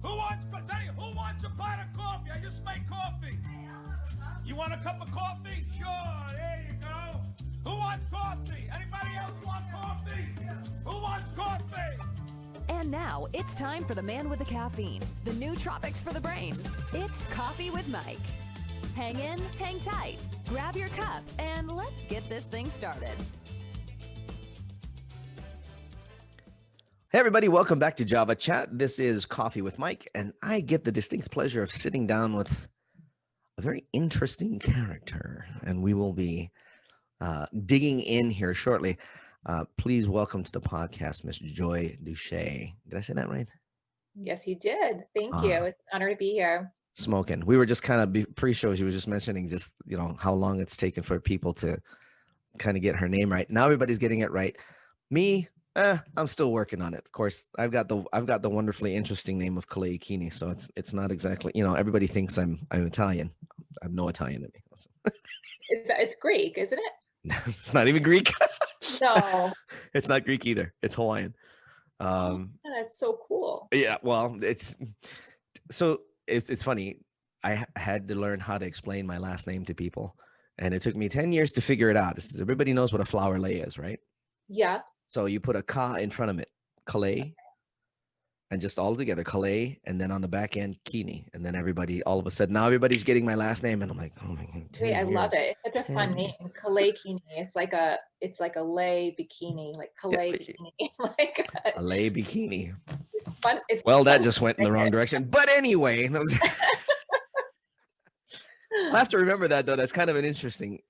Who wants a pot of coffee? I just made coffee. You want a cup of coffee? Sure, there you go. Who wants coffee? Anybody else want coffee? Who wants coffee? And now it's time for the man with the caffeine, the new tropics for the brain. It's Coffee with Mike. Hang in, hang tight, grab your cup, and let's get this thing started. Hey everybody, welcome back to Java Chat. This is Coffee with Mike, and I get the distinct pleasure of sitting down with a very interesting character, and we will be digging in here shortly. Please welcome to the podcast, Miss Joy Dushey. Did I say that right? Yes, you did. Thank you. It's an honor to be here. Smoking. We were just kind of pre-show. She was just mentioning just, how long it's taken for people to kind of get her name right. Now everybody's getting it right. Me, I'm still working on it. Of course, I've got the wonderfully interesting name of Kalei Kini, so it's not exactly, everybody thinks I'm Italian. I have no Italian in me. It's Greek, isn't it? It's not even Greek. No. It's not Greek either. It's Hawaiian. That's so cool. Yeah, well, it's funny. I had to learn how to explain my last name to people, and it took me 10 years to figure it out. Everybody knows what a flower lei is, right? Yeah. So you put a ka in front of it, Kalei, and just all together, Kalei, and then on the back end, Kini. And then all of a sudden, now everybody's getting my last name, and I'm like, oh my God. Wait, I love it. It's such a fun name. Kalei Kini. It's like a lei bikini, like Kalei Kini. Like a lei bikini. It's fun. That just went in the wrong direction. But anyway, I'll have to remember that, though. That's kind of an interesting.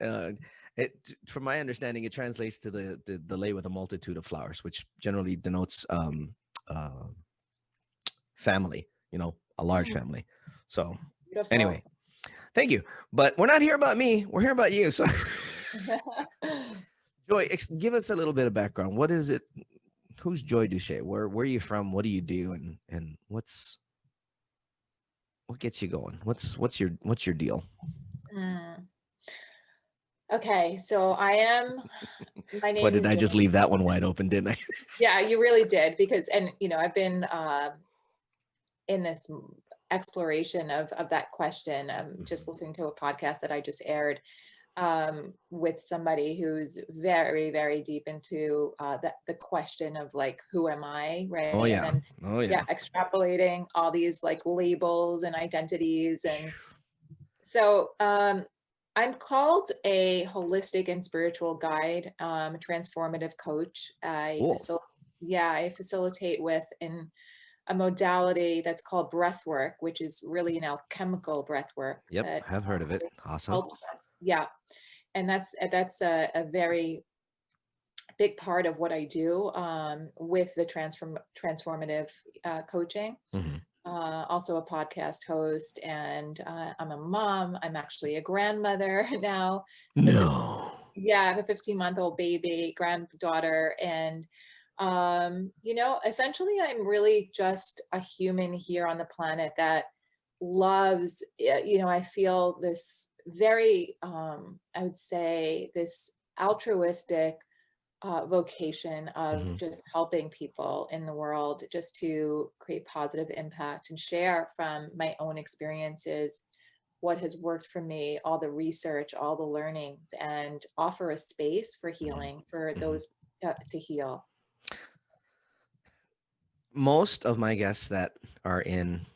From my understanding, it translates to the lei with a multitude of flowers, which generally denotes family, a large family. So beautiful. Anyway, thank you. But we're not here about me. We're here about you. So Joy, give us a little bit of background. What is it? Who's Joy Dushey? Where are you from? What do you do? And what gets you going? What's your deal? Okay, so I am. My name. What did I just leave that one wide open, didn't I? Yeah, you really did, because I've been in this exploration of that question. Just listening to a podcast that I just aired with somebody who's very, very deep into the question of like, who am I, right? Oh yeah. And then, extrapolating all these like labels and identities, and so I'm called a holistic and spiritual guide, transformative coach. I facilitate with a modality that's called breathwork, which is really an alchemical breathwork. Yep, I've heard of it. Awesome. Yeah, and that's a very big part of what I do with the transformative coaching. Mm-hmm. Also a podcast host, and I'm a mom. I'm actually a grandmother now. No. Yeah, I have a 15-month-old baby, granddaughter, and essentially I'm really just a human here on the planet that loves, I feel this very, I would say this altruistic vocation of just helping people in the world, just to create positive impact and share from my own experiences what has worked for me, all the research, all the learnings, and offer a space for healing for those to heal. Most of my guests that are in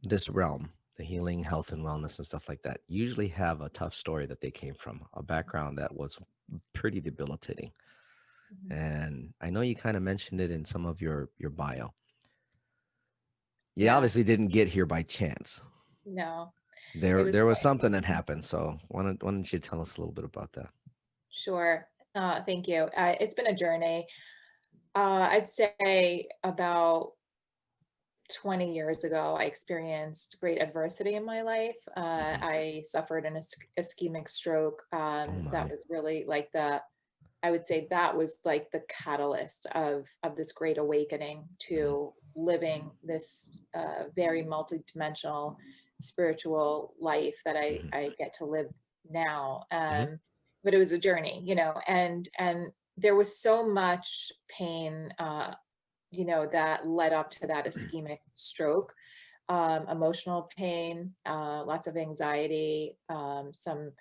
this realm, the healing, health, and wellness and stuff like that, usually have a tough story that they came from, a background that was pretty debilitating. And I know you kind of mentioned it in some of your bio. You obviously didn't get here by chance. No. There was something that happened. So why don't you tell us a little bit about that? Sure. Thank you. It's been a journey. I'd say about 20 years ago, I experienced great adversity in my life. I suffered an ischemic stroke. That was really like I would say that was like the catalyst of this great awakening to living this very multidimensional spiritual life that I get to live now. But it was a journey, and there was so much pain you know, that led up to that ischemic stroke. Emotional pain, lots of anxiety, some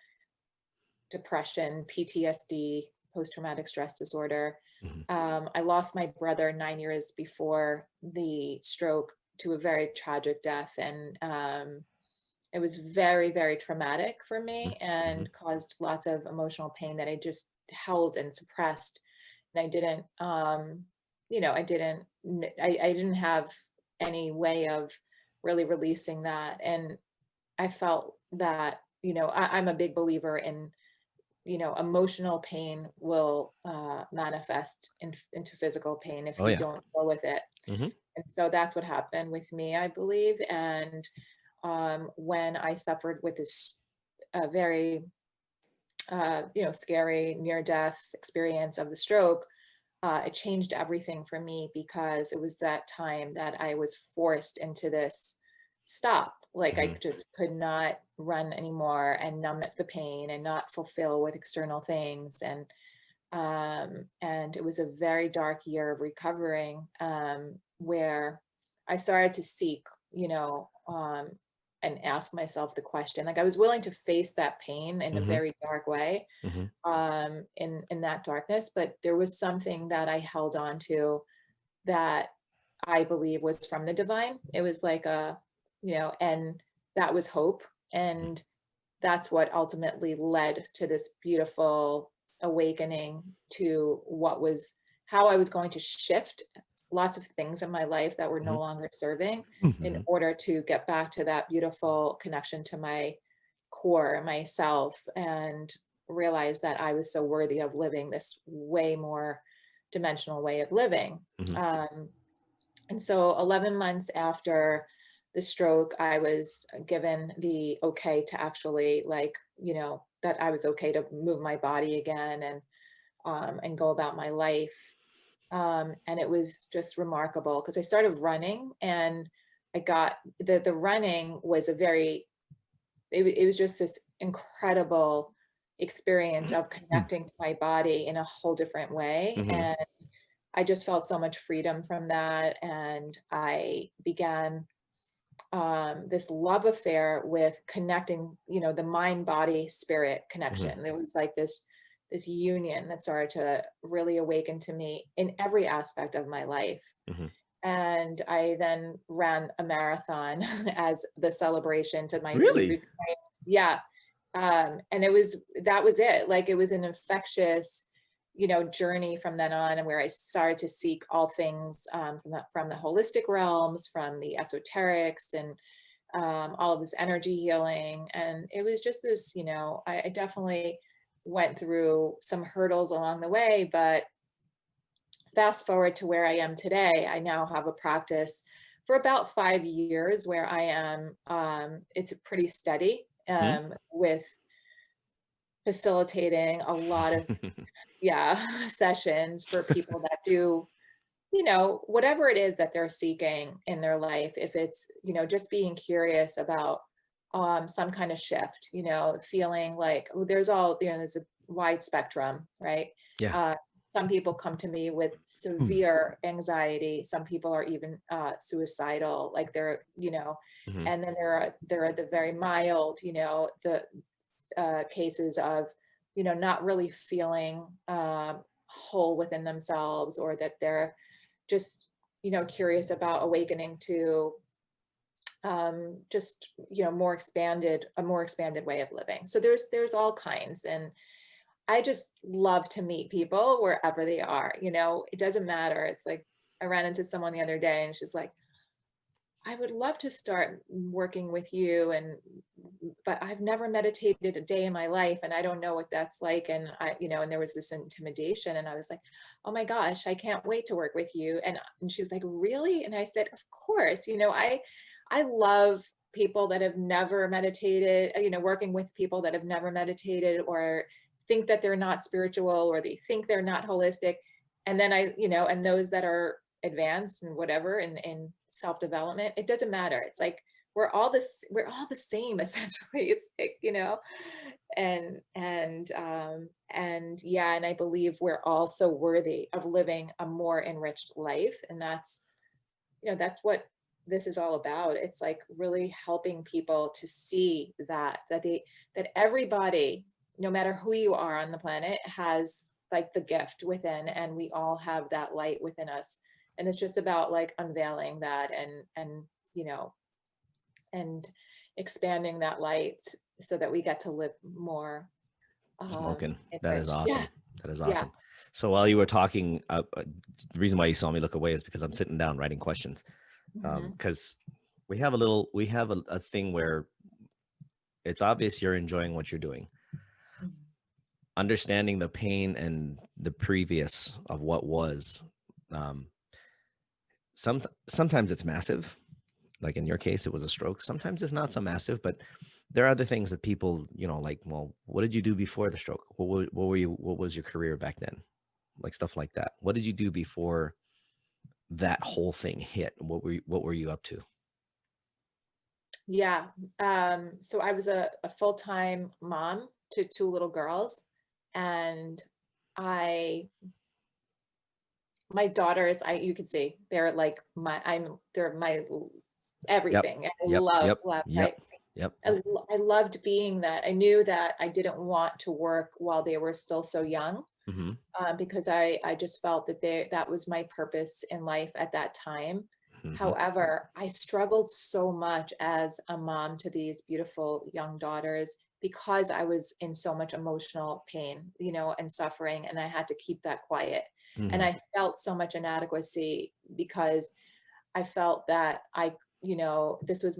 depression, PTSD, post-traumatic stress disorder. I lost my brother 9 years before the stroke to a very tragic death. And it was very, very traumatic for me and caused lots of emotional pain that I just held and suppressed. And I didn't, you know, I didn't have any way of really releasing that. And I felt that, you know, I'm a big believer in, you know, emotional pain will manifest into physical pain if Oh, you yeah. don't deal with it. Mhm. And so that's what happened with me, I believe. And when I suffered with this very, you know, scary near-death experience of the stroke, it changed everything for me, because it was that time that I was forced into this stop. Like I just could not run anymore and numb the pain and not fulfill with external things. And it was a very dark year of recovering, where I started to seek, you know, and ask myself the question. Like I was willing to face that pain in a very dark way, in that darkness, but there was something that I held on to that I believe was from the divine. It was like a, you know, and that was hope. And that's what ultimately led to this beautiful awakening to how I was going to shift lots of things in my life that were no longer serving, in order to get back to that beautiful connection to my core, myself, and realize that I was so worthy of living this way more dimensional way of living. And so 11 months after the stroke, I was given the okay to actually, like, you know, that I was okay to move my body again and go about my life. And it was just remarkable, because I started running, and I got the running was it was just this incredible experience of connecting to my body in a whole different way. And I just felt so much freedom from that. And I began this love affair with connecting, you know, the mind, body, spirit connection. There was like this union that started to really awaken to me in every aspect of my life. And I then ran a marathon as the celebration to my Really? yeah. And that was it. Like, it was an infectious, you know, journey from then on, and where I started to seek all things from the holistic realms, from the esoterics, and all of this energy healing. And it was just this, you know, I definitely went through some hurdles along the way, but fast forward to where I am today, I now have a practice for about 5 years where I am, it's pretty steady, with facilitating a lot of sessions for people that do, you know, whatever it is that they're seeking in their life. If it's, you know, just being curious about some kind of shift, you know, feeling like, oh, there's a wide spectrum, right? Yeah. Some people come to me with severe anxiety. Some people are even suicidal, like they're, you know, and then there are the very mild, you know, the cases of, you know, not really feeling whole within themselves, or that they're just, you know, curious about awakening to just, you know, a more expanded way of living. So there's all kinds. And I just love to meet people wherever they are. You know, it doesn't matter. It's like, I ran into someone the other day, and she's like, I would love to start working with you, but I've never meditated a day in my life, and I don't know what that's like. And you know, and there was this intimidation, and I was like, oh my gosh, I can't wait to work with you. And she was like, really? And I said, of course. You know, I love people that have never meditated, you know, working with people that have never meditated, or think that they're not spiritual, or they think they're not holistic. And then you know, and those that are advanced and whatever in self-development, it doesn't matter. It's like, we're all the same essentially. It's like, and yeah, and I believe we're all so worthy of living a more enriched life. And that's, that's what this is all about. It's like really helping people to see that everybody, no matter who you are on the planet, has like the gift within, and we all have that light within us. And it's just about like unveiling that and and expanding that light so that we get to live more Smoking. That is enriched. awesome. Yeah. That is Yeah. awesome. So while you were talking, the reason why you saw me look away is because I'm sitting down writing questions. Mhm. Because we have a thing where it's obvious you're enjoying what you're doing. Mhm. Understanding the pain and the previous of what was. Sometimes it's massive. Like in your case, it was a stroke. Sometimes it's not so massive, but there are other things that people, like, well, what did you do before the stroke? What was your career back then? Like stuff like that. What did you do before that whole thing hit? What were you up to? Yeah. So I was a full-time mom to two little girls, and my daughters, you can see they're like they're my Yep. everything. I Yep. love, Yep. right? Yep. Yep. I loved being that. I knew that I didn't want to work while they were still so young, Mm-hmm. because I just felt that that was my purpose in life at that time. Mm-hmm. However, I struggled so much as a mom to these beautiful young daughters because I was in so much emotional pain, and suffering, and I had to keep that quiet. And Mm-hmm. I felt so much inadequacy because I felt that this was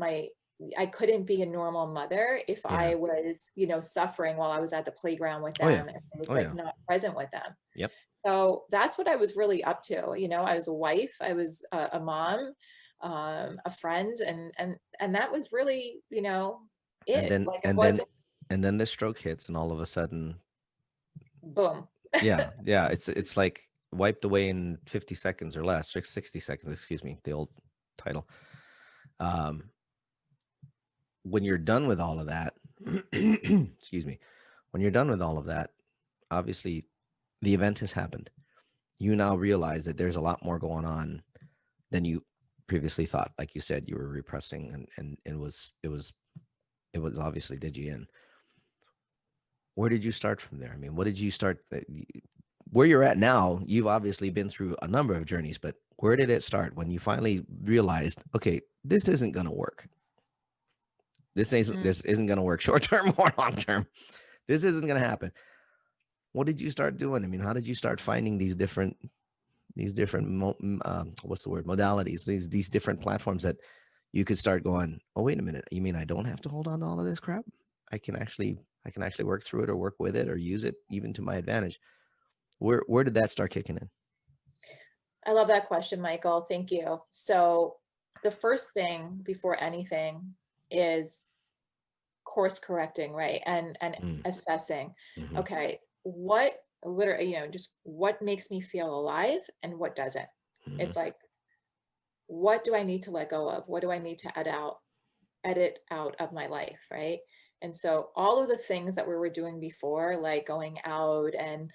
I couldn't be a normal mother if Yeah. I was, suffering while I was at the playground with Oh yeah. them, and I was Oh like yeah. not present with them. Yep. So that's what I was really up to. I was a wife, I was a mom, a friend, and that was really, And it. then Like it and then wasn't and then the stroke hits, and all of a sudden, boom. yeah, yeah, it's like wiped away in 50 seconds or less, 60 seconds, excuse me, the old title. Um, when you're done with all of that, excuse me, when you're done with all of that, obviously the event has happened. You now realize that there's a lot more going on than you previously thought. Like you said, you were repressing, and it was obviously did you in. Where did you start from there? I mean, what did you start? Where you're at now, you've obviously been through a number of journeys, but where did it start when you finally realized, okay, this isn't going to work? This isn't going to work short term or long term. This isn't going to happen. What did you start doing? I mean, how did you start finding these different what's the word, modalities, these different platforms that you could start going, oh, wait a minute, you mean I don't have to hold on to all of this crap? I can actually work through it or work with it or use it even to my advantage. Where did that start kicking in? I love that question, Michael. Thank you. So the first thing before anything is course correcting, right? And Mm, assessing, mhm, okay, what literally, just what makes me feel alive and what doesn't. mhm, It's like, what do I need to let go of? What do I need to edit out of my life, right? And so all of the things that we were doing before, like going out and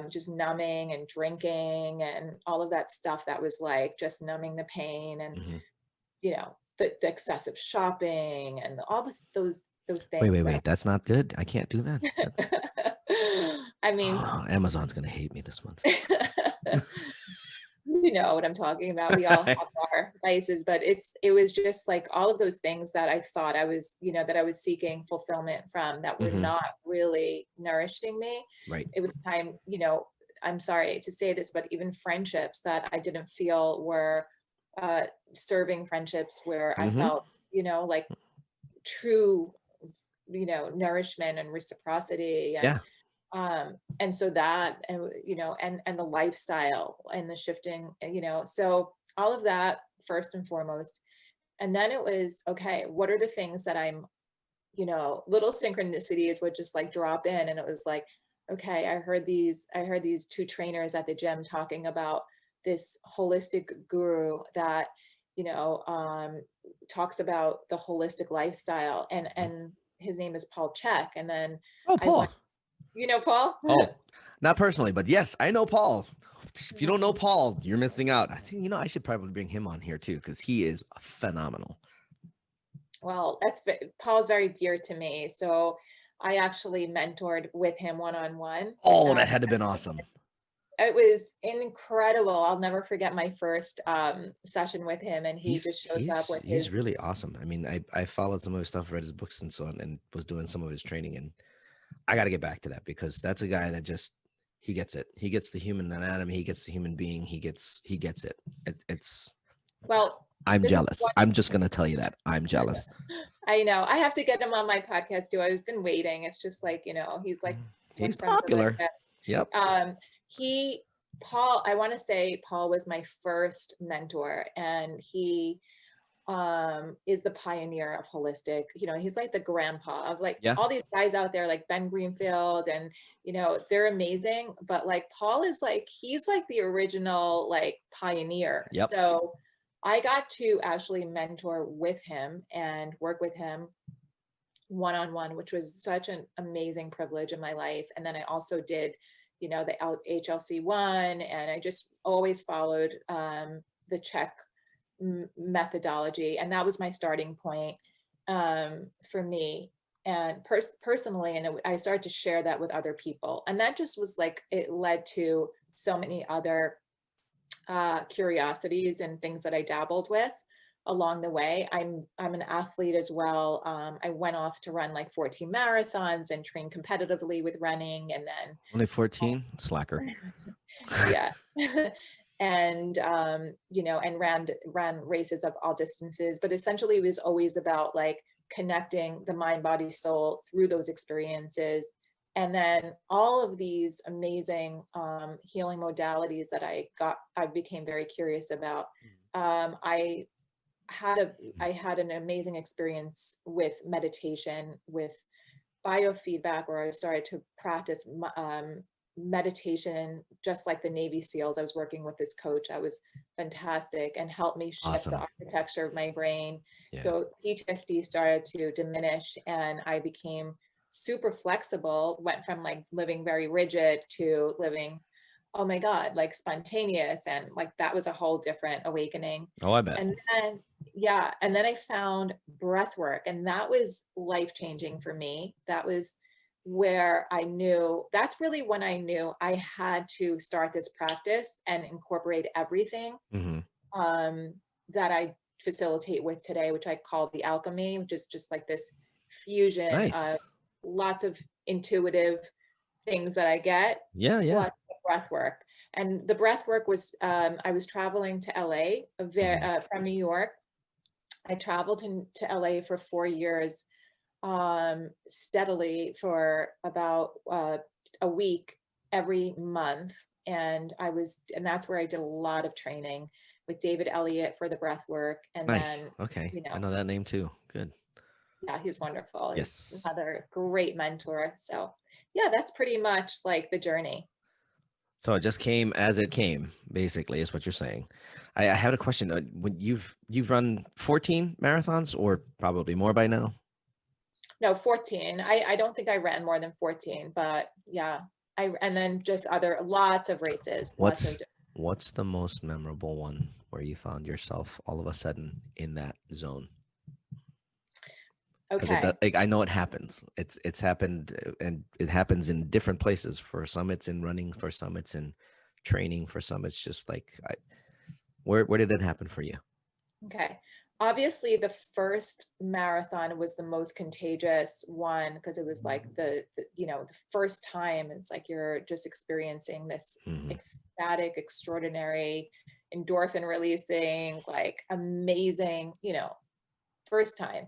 just numbing and drinking and all of that stuff that was like just numbing the pain, and mhm. the excessive shopping and all those Wait, things wait, that wait. That's not good. I can't do that. I mean, Oh, Amazon's gonna hate me this month. you know what I'm talking about. We all have our vices, but it was just like all of those things that I thought I was, that I was seeking fulfillment from that were Hmm. not really nourishing me. Right. It was time, I'm sorry to say this, but even friendships that I didn't feel were serving friendships where I Hmm. felt, like true, nourishment and reciprocity, Yeah. and so that, and and the lifestyle and the shifting, so all of that first and foremost. And then it was, okay, what are the things that I'm, little synchronicities would just like drop in, and it was like, okay, I heard these two trainers at the gym talking about this holistic guru that, you know, um, talks about the holistic lifestyle, and his name is Paul Chek. And then Oh, I went, Paul. you know, Paul? Oh, not personally, but yes, I know Paul. If you don't know Paul, you're missing out. I think, I should probably bring him on here too, because he is phenomenal. Well, Paul's very dear to me. So I actually mentored with him one-on-one. Oh, that had to have been awesome. It was incredible. I'll never forget my first session with him, and he just shows up with he's really awesome. I mean, I followed some of his stuff, read his books and so on, and was doing some of his training, and I got to get back to that, because that's a guy that just, he gets it. He gets the human anatomy. He gets the human being. He gets it. It's, well, I'm jealous. I'm just going to tell you that I'm jealous. I know. I have to get him on my podcast too. I've been waiting. It's just like, he's like, he's popular. Yep. Paul, I want to say Paul was my first mentor, and he is the pioneer of holistic. He's like the grandpa of like all these guys out there, like Ben Greenfield, and they're amazing, but like Paul is like, he's like the original like pioneer. Yep. So I got to actually mentor with him and work with him one-on-one, which was such an amazing privilege in my life. And then I also did the HLC1, and I just always followed the Chek methodology, and that was my starting point for me, and personally. And I started to share that with other people, and that just was like, it led to so many other curiosities and things that I dabbled with along the way. I'm an athlete as well. I went off to run like 14 marathons and train competitively with running, and then only 14, slacker. Yeah. And and ran races of all distances, but essentially it was always about like connecting the mind, body, soul through those experiences. And then all of these amazing healing modalities that I became very curious about. I had an amazing experience with meditation, with biofeedback, where I started to practice meditation, just like the Navy SEALs. I was working with this coach. I was fantastic, and helped me shift the architecture of my brain. So PTSD started to diminish, and I became super flexible, went from like living very rigid to living, oh my God, like spontaneous. And like, that was a whole different awakening. Oh, I bet. And then I found breath work, and that was life-changing for me. That was where that's really when I knew I had to start this practice and incorporate everything that I facilitate with today, which I call the alchemy, which is just like this fusion of lots of intuitive things that I get. Plus the breath work. And the breath work was, I was traveling to LA from New York. I traveled to LA for 4 years, steadily for about a week every month. And that's where I did a lot of training with David Elliott for the breath work. And then, I know that name too. Good. Yeah, he's wonderful. Yes. He's another great mentor. So yeah, that's pretty much like the journey. So it just came as it came, basically, is what you're saying. I had a question. When you've run 14 marathons, or probably more by now? No, 14. I don't think I ran more than 14, but yeah. And then just lots of races. What's the most memorable one where you found yourself all of a sudden in that zone? Okay. I know it happens. It's happened, and it happens in different places. For some, it's in running. For some, it's in training. For some, it's just like, where did it happen for you? Okay. Obviously, the first marathon was the most contagious one, because it was like the first time. It's like you're just experiencing this ecstatic, extraordinary, endorphin releasing, like amazing, first time.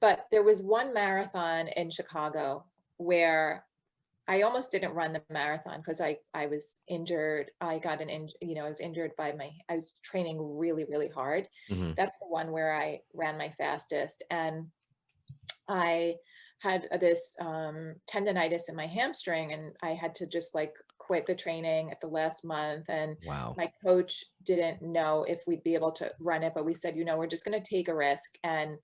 But there was one marathon in Chicago where I almost didn't run the marathon because I was injured. I was injured I was training really, really hard. That's the one where I ran my fastest. And I had this tendonitis in my hamstring, and I had to just like quit the training at the last month, and Wow. my coach didn't know if we'd be able to run it, but we said, we're just going to take a risk and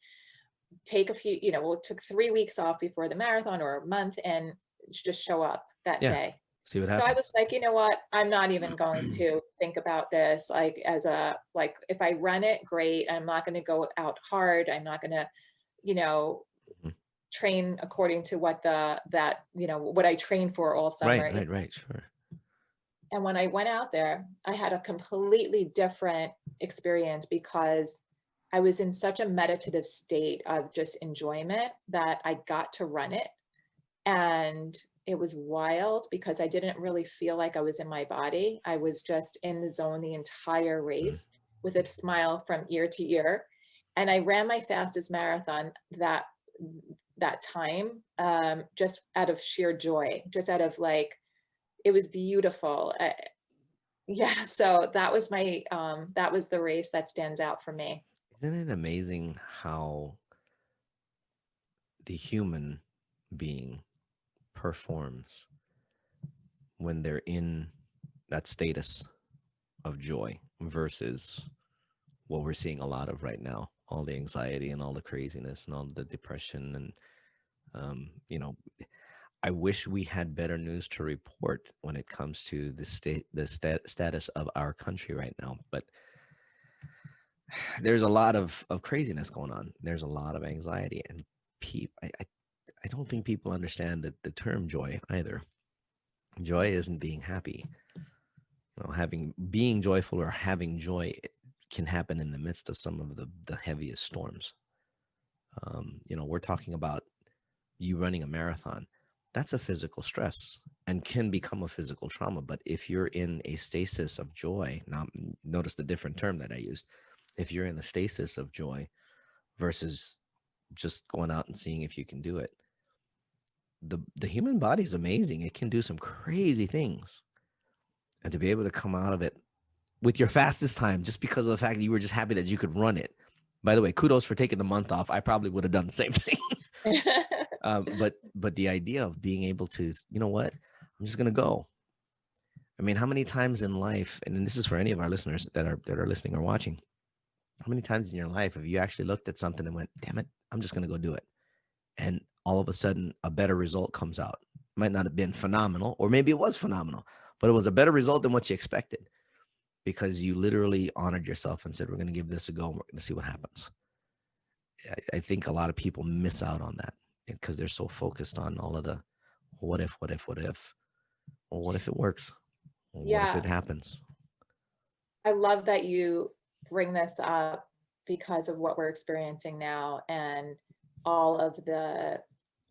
take a few, we took 3 weeks off before the marathon, or a month, and just show up that Yeah. day. See what So I was happens. like, you know what? I'm not even going to think about this like if I run it, great. I'm not going to go out hard. I'm not going to, you know, Mhm. train according to what what I trained for all Right, summer. right. Sure. And when I went out there, I had a completely different experience because I was in such a meditative state of just enjoyment that I got to run it. And it was wild because I didn't really feel like I was in my body. I was just in the zone the entire Mhm. race with a smile from ear to ear. And I ran my fastest marathon that time, just out of sheer joy, just out of like, it was beautiful. Yeah, so that was the race that stands out for me. Isn't it amazing how the human being performs when they're in that status of joy versus what we're seeing a lot of right now, all the anxiety and all the craziness and all the depression and you know, I wish we had better news to report when it comes to the status of our country right now, but there's a lot of craziness going on. There's a lot of anxiety, and I don't think people understand that the term joy either. Joy isn't being happy. Being joyful or having joy can happen in the midst of some of the heaviest storms. We're talking about you running a marathon. That's a physical stress and can become a physical trauma. But if you're in a stasis of joy, now notice the different term that I used. If you're in a stasis of joy versus just going out and seeing if you can do it, the human body is amazing. It can do some crazy things, and to be able to come out of it with your fastest time just because of the fact that you were just happy that you could run it. By the way, kudos for taking the month off. I probably would have done the same thing. But the idea of being able to, you know what, I'm just gonna go. I mean, how many times in life, and this is for any of our listeners that are listening or watching, how many times in your life have you actually looked at something and went, damn it, I'm just gonna go do it, and all of a sudden a better result comes out? Might not have been phenomenal, or maybe it was phenomenal, but it was a better result than what you expected because you literally honored yourself and said, we're going to give this a go and we're going to see what happens. I think a lot of people miss out on that because they're so focused on all of the what if. Well, what if it works? Well, what if Yeah, it happens? I love that you bring this up because of what we're experiencing now and all of the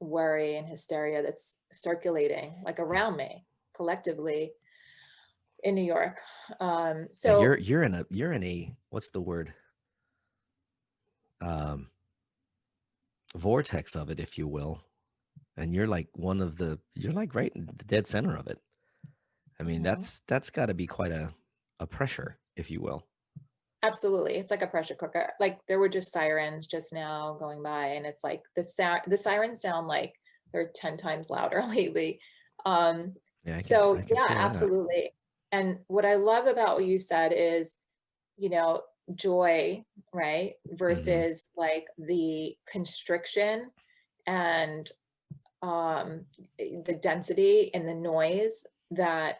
worry and hysteria that's circulating like around me collectively in New York. Yeah, So you're in a what's the word? Um, Vortex of it, if you will. And you're like you're like right in the dead center of it. I mean, mhm, that's got to be quite a pressure, if you will. absolutely, it's like a pressure cooker. Like there were just sirens just now going by, and it's like the sirens sound like they're 10 times louder lately. Um, Yeah, so I can yeah, feel that. absolutely. And what I love about what you said is, you know, joy, right? Hmm. Versus like the constriction and the density and the noise that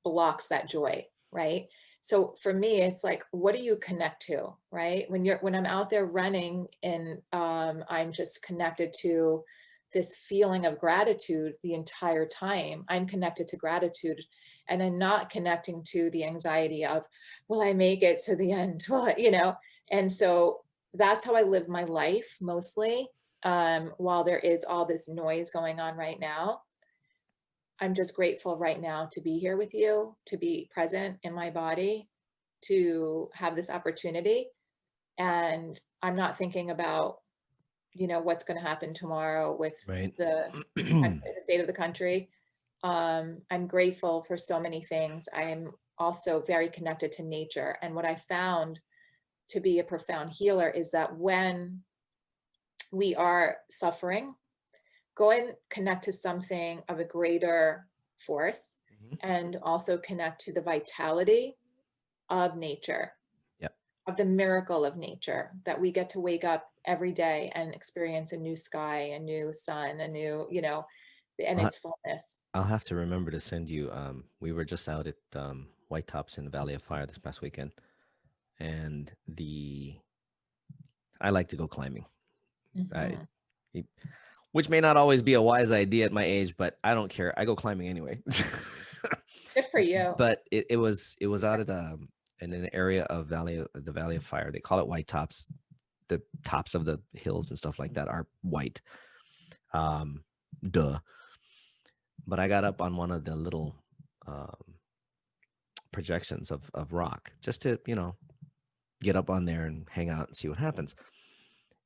blocks that joy, right? So for me, it's like, what do you connect to, right? When I'm out there running and I'm just connected to this feeling of gratitude the entire time. I'm connected to gratitude, and I'm not connecting to the anxiety of, will I make it to the end? And so that's how I live my life mostly. While there is all this noise going on right now, I'm just grateful right now to be here with you, to be present in my body, to have this opportunity. And I'm not thinking about, what's going to happen tomorrow with Right. the state of the country. I'm grateful for so many things. I am also very connected to nature. And what I found to be a profound healer is that when we are suffering, go and connect to something of a greater force and also connect to the vitality of nature, of the miracle of nature, that we get to wake up every day and experience a new sky, a new sun, a new, and its fullness. I'll have to remember to send you. We were just out at White Tops in the Valley of Fire this past weekend, and I like to go climbing. Which may not always be a wise idea at my age, but I don't care. I go climbing anyway. Good for you. But it was out at in an area of the Valley of Fire. They call it White Tops. The tops of the hills and stuff like that are white. Duh. But I got up on one of the little projections of rock just to, get up on there and hang out and see what happens.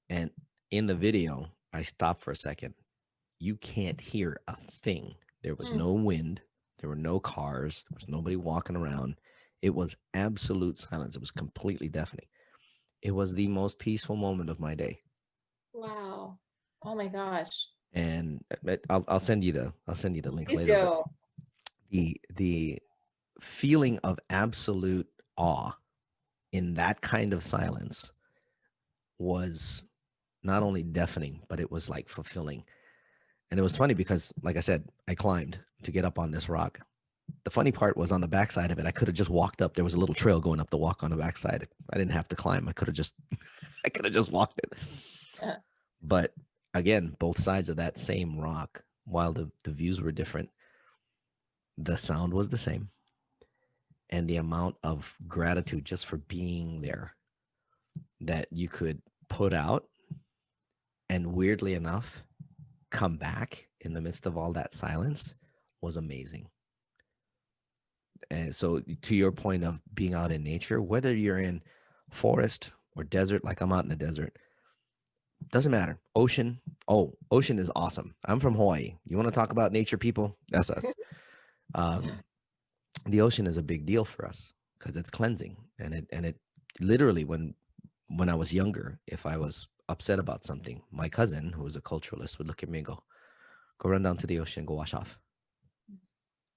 And in the video, I stopped for a second. You can't hear a thing. There was no wind. There were no cars. There was nobody walking around. It was absolute silence. It was completely deafening. It was the most peaceful moment of my day. Wow. Oh my gosh. And I'll send you the link You later. do. The feeling of absolute awe in that kind of silence was not only deafening, but it was like fulfilling. And it was funny because, like I said, I climbed to get up on this rock. The funny part was on the backside of it, I could have just walked up. There was a little trail going up the walk on the backside. I didn't have to climb. I could have just walked it. Yeah. But again, both sides of that same rock, while the views were different, the sound was the same. And the amount of gratitude just for being there that you could put out and, weirdly enough, come back in the midst of all that silence was amazing. And so, to your point of being out in nature, whether you're in forest or desert, like I'm out in the desert, doesn't matter. Ocean is awesome. I'm from Hawaii. You want to talk about nature, people? That's us. The ocean is a big deal for us because it's cleansing, and it literally, when I was younger, if I was upset about something, my cousin, who was a culturalist, would look at me and go run down to the ocean and go wash off.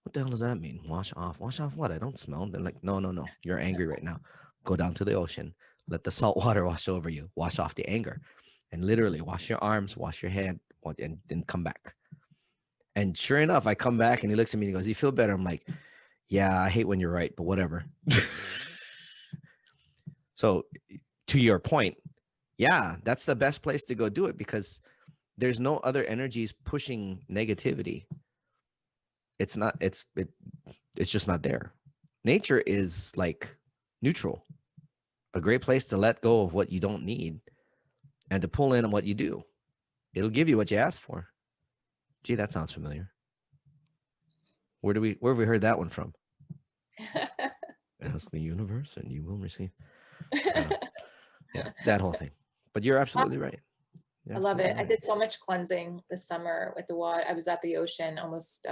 What the hell does that mean? Wash off what? I don't smell. They're like, no, you're angry right now. Go down to the ocean, let the salt water wash over you, wash off the anger, and literally wash your arms, wash your head, and then come back. And sure enough, I come back and he looks at me and he goes, "You feel better?" I'm like, "Yeah, I hate when you're right, but whatever." So, to your point, yeah, that's the best place to go do it because there's no other energies pushing negativity. It's just not there. Nature is like neutral, a great place to let go of what you don't need and to pull in on what you do. It'll give you what you ask for. Gee, that sounds familiar. Where have we heard that one from? Ask the universe and you will receive. Yeah, that whole thing. But you're absolutely right. I love it. I did so much cleansing this summer with the water. I was at the ocean almost.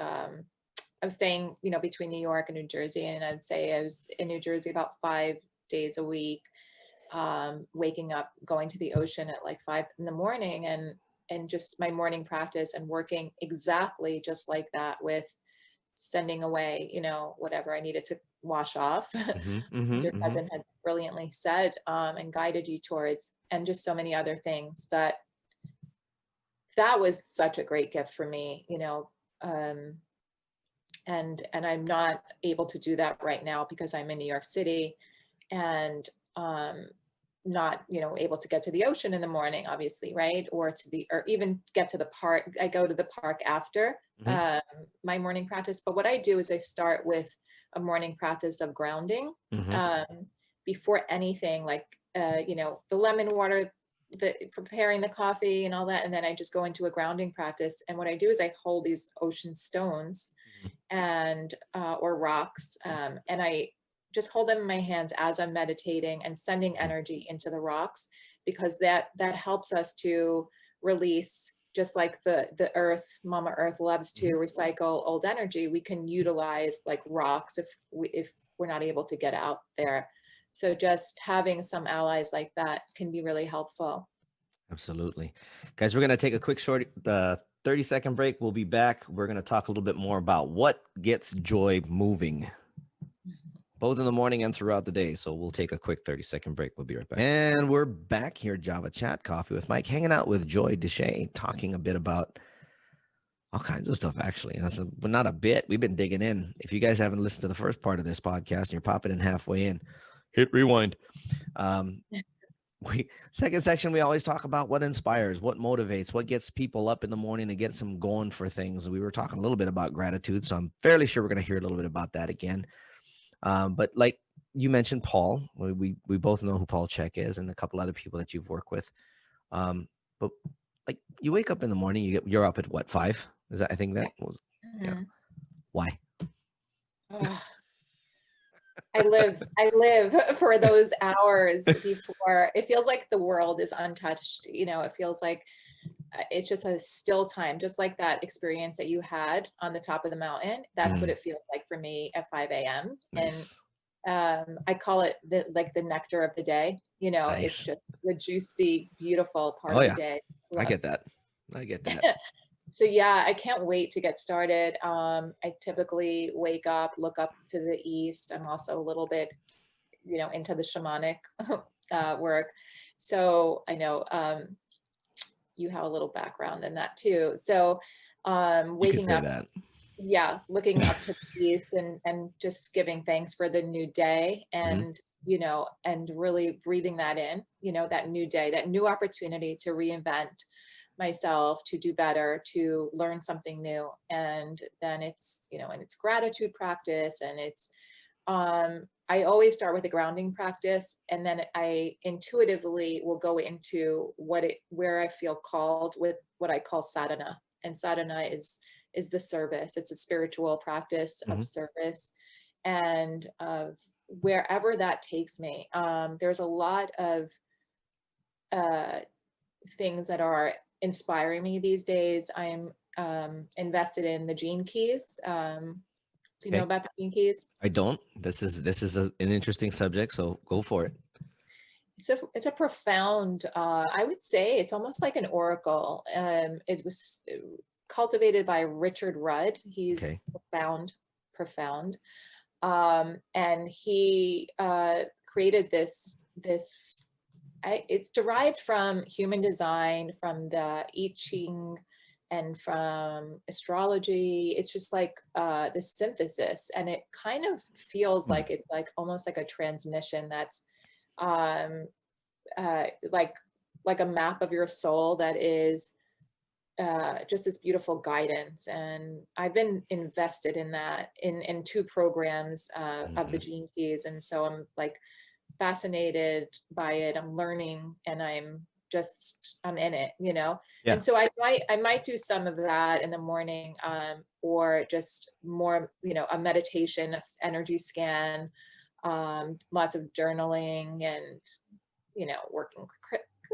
I was staying, between New York and New Jersey, and I'd say I was in New Jersey about 5 days a week, waking up, going to the ocean at like 5 a.m. and just my morning practice and working exactly just like that with sending away, whatever I needed to wash off. Your cousin had brilliantly said and guided you towards, and just so many other things. But that was such a great gift for me, and I'm not able to do that right now because I'm in New York City and not, able to get to the ocean in the morning, obviously, right? Or even get to the park. I go to the park after my morning practice. But what I do is I start with a morning practice of grounding before anything, like, the lemon water, preparing the coffee and all that. And then I just go into a grounding practice. And what I do is I hold these ocean stones and or rocks, and I just hold them in my hands as I'm meditating and sending energy into the rocks, because that helps us to release, just like the earth, Mama Earth loves to recycle old energy. We can utilize like rocks if we're not able to get out there. So just having some allies like that can be really helpful. Absolutely. Guys, we're going to take a quick short 30-second break. We'll be back. We're going to talk a little bit more about what gets joy moving, both in the morning and throughout the day. So we'll take a quick 30-second break. We'll be right back. And we're back here, Java Chat, Coffee with Mike, hanging out with Joy Dushey, talking a bit about all kinds of stuff, actually. But not a bit. We've been digging in. If you guys haven't listened to the first part of this podcast and you're popping in halfway in, hit rewind. Second section, we always talk about what inspires, what motivates, what gets people up in the morning and gets them going for things. We were talking a little bit about gratitude, so I'm fairly sure we're going to hear a little bit about that again. But like you mentioned, Paul, we both know who Paul Chek is and a couple other people that you've worked with. But like you wake up in the morning, you're up at what, 5? Is that, I think that was, yeah. Why? I live for those hours before. It feels like the world is untouched. It feels like it's just a still time, just like that experience that you had on the top of the mountain. That's what it feels like for me at 5 a.m. Nice. And I call it the nectar of the day. Nice. It's just the juicy, beautiful part of the day. I get that. So yeah, I can't wait to get started. I typically wake up, look up to the east. I'm also a little bit, into the shamanic work. So I know you have a little background in that too. So waking up, looking up to the east and just giving thanks for the new day and, and really breathing that in, that new day, that new opportunity to reinvent myself, to do better, to learn something new. And then it's, and it's gratitude practice, and it's, I always start with a grounding practice, and then I intuitively will go into where I feel called with what I call sadhana. And sadhana is the service. It's a spiritual practice of service, and of wherever that takes me. There's a lot of things that are inspiring me these days. I'm invested in the Gene Keys. Do you know about the Gene Keys? I don't. This is an interesting subject, so go for it. It's a profound, I would say it's almost like an oracle. It was cultivated by Richard Rudd. He's profound. And he created this it's derived from human design, from the I Ching, and from astrology. It's just like this synthesis, and it kind of feels like it's like almost like a transmission that's like a map of your soul that is just this beautiful guidance. And I've been invested in that in 2 programs of the Gene Keys, and so I'm like fascinated by it. I'm learning, and I'm in it, And so I might do some of that in the morning, or just more, a meditation, a energy scan, lots of journaling, and working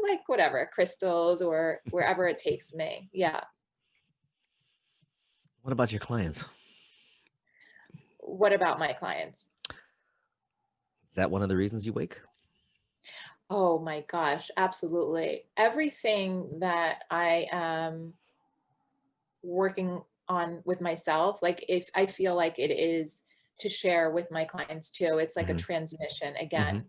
like whatever, crystals, or wherever it takes me. Yeah. What about your clients? What about my clients? Is that one of the reasons you wake? Oh my gosh, absolutely. Everything that I am working on with myself, like if I feel like it is to share with my clients too, it's like a transmission again,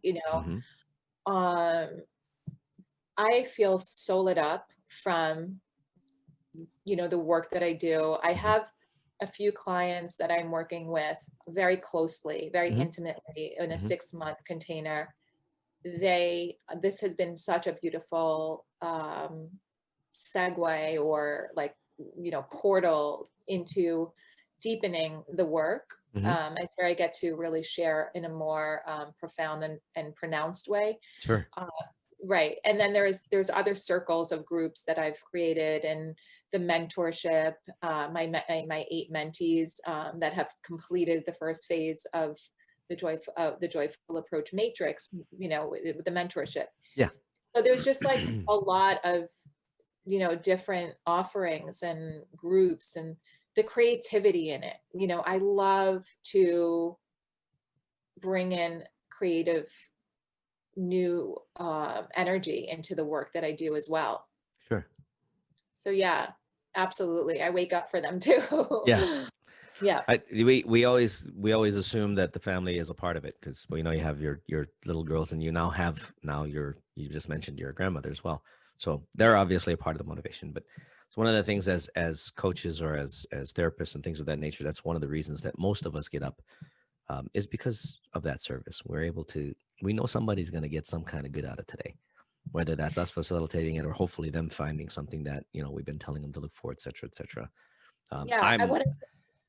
I feel so lit up from, the work that I do. I have a few clients that I'm working with very closely, very intimately in a 6-month container. This has been such a beautiful segue, or like, portal into deepening the work. Where I get to really share in a more profound and pronounced way. Sure. Right. And then there's other circles of groups that I've created, and the mentorship, my 8 mentees that have completed the first phase of the Joyful Approach Matrix, with the mentorship. Yeah. So there's just like a lot of, different offerings and groups, and the creativity in it. I love to bring in creative new energy into the work that I do as well. Sure. So yeah, absolutely. I wake up for them too. Yeah. Yeah. We always assume that the family is a part of it, because you know you have your little girls, and you you just mentioned your grandmother as well, so they're obviously a part of the motivation. But it's one of the things, as coaches or as therapists and things of that nature, that's one of the reasons that most of us get up, is because of that service. We know somebody's going to get some kind of good out of today, whether that's us facilitating it or hopefully them finding something that we've been telling them to look for, et cetera, et cetera. Yeah. I want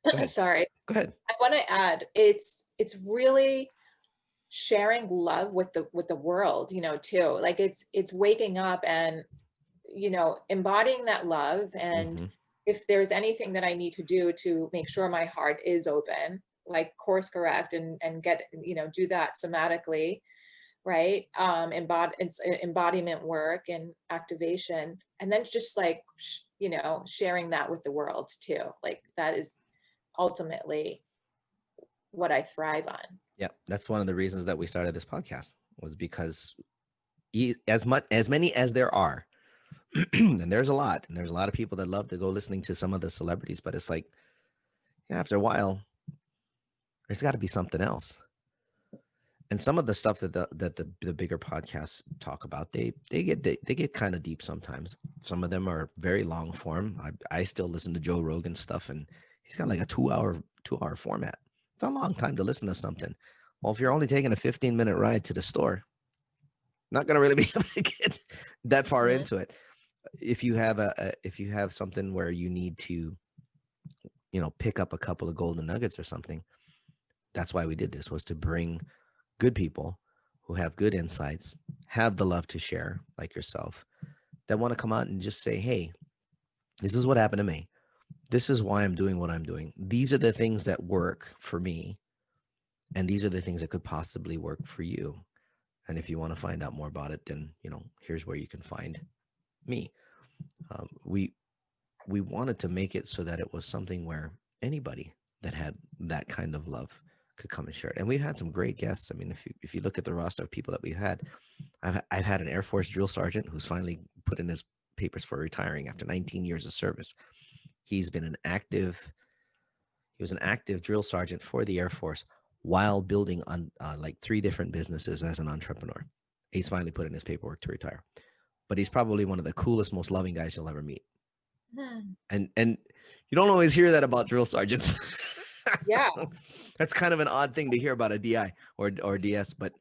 Go to, ahead. sorry. Go ahead. I want to add, it's really sharing love with the world, too. Like it's waking up and, embodying that love. And Mm-hmm. if there's anything that I need to do to make sure my heart is open, like course correct and get, do that somatically, right? It's embodiment work and activation. And then just like, sharing that with the world too. Like that is ultimately what I thrive on. Yeah, that's one of the reasons that we started this podcast, was because as many as there are, and there's a lot, and there's a lot of people that love to go listening to some of the celebrities, but it's like, after a while, there's got to be something else. And some of the stuff that the bigger podcasts talk about, they get kind of deep sometimes. Some of them are very long form. I still listen to Joe Rogan stuff, and he's got like a 2-hour format. It's a long time to listen to something. Well, if you're only taking a 15-minute ride to the store, not going to really be able to get that far Mhm. into it. If you have something where you need to, pick up a couple of golden nuggets or something, that's why we did this, was to bring good people who have good insights, have the love to share, like yourself, that want to come out and just say, hey, this is what happened to me. This is why I'm doing what I'm doing. These are the things that work for me. And these are the things that could possibly work for you. And if you want to find out more about it, then, here's where you can find me. We wanted to make it so that it was something where anybody that had that kind of love could come and share it. And we've had some great guests. I mean, if you look at the roster of people that we've had, I've had an Air Force drill sergeant who's finally put in his papers for retiring after 19 years of service. He was an active drill sergeant for the Air Force while building on like 3 different businesses as an entrepreneur. He's finally put in his paperwork to retire, but he's probably one of the coolest, most loving guys you'll ever meet. And you don't always hear that about drill sergeants. Yeah. That's kind of an odd thing to hear about a DI or DS, but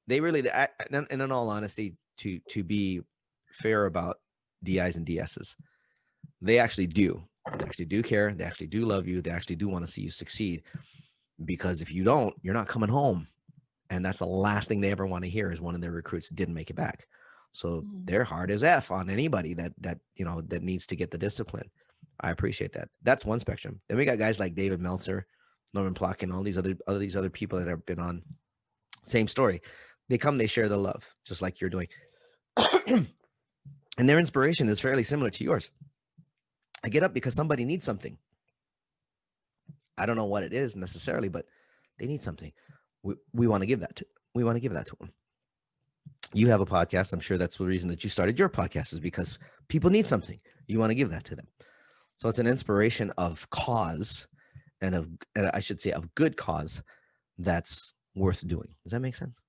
they really, and in all honesty, to be fair about DIs and DSs, they actually do. They actually do care. They actually do love you. They actually do want to see you succeed, because if you don't, you're not coming home. And that's the last thing they ever want to hear, is one of their recruits didn't make it back. So they're hard as F on anybody that needs to get the discipline. I appreciate that. That's one spectrum. Then we got guys like David Meltzer, Norman Plotkin, all these other people that have been on. Same story. They come, they share the love, just like you're doing. And their inspiration is fairly similar to yours. I get up because somebody needs something. I don't know what it is necessarily, but they need something. We want to give that to them. You have a podcast. I'm sure that's the reason that you started your podcast, is because people need something. You want to give that to them. So it's an inspiration of cause, and I should say of good cause, that's worth doing. Does that make sense?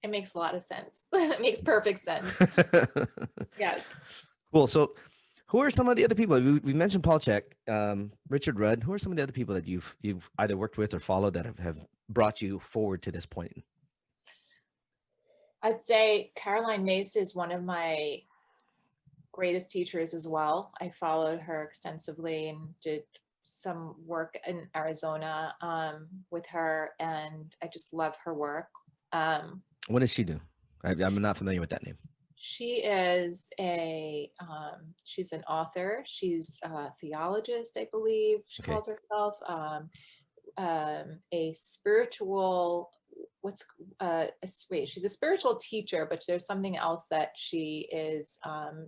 It makes a lot of sense. It makes perfect sense. Yeah. Cool. So who are some of the other people? We mentioned Paul Chek, Richard Rudd. Who are some of the other people that you've either worked with or followed that have brought you forward to this point? I'd say Caroline Myss is one of my greatest teachers as well. I followed her extensively and did some work in Arizona with her, and I just love her work. What does she do? I'm not familiar with that name. She is she's an author. She's a theologist, I believe she calls herself. A spiritual, she's a spiritual teacher, but there's something else that she is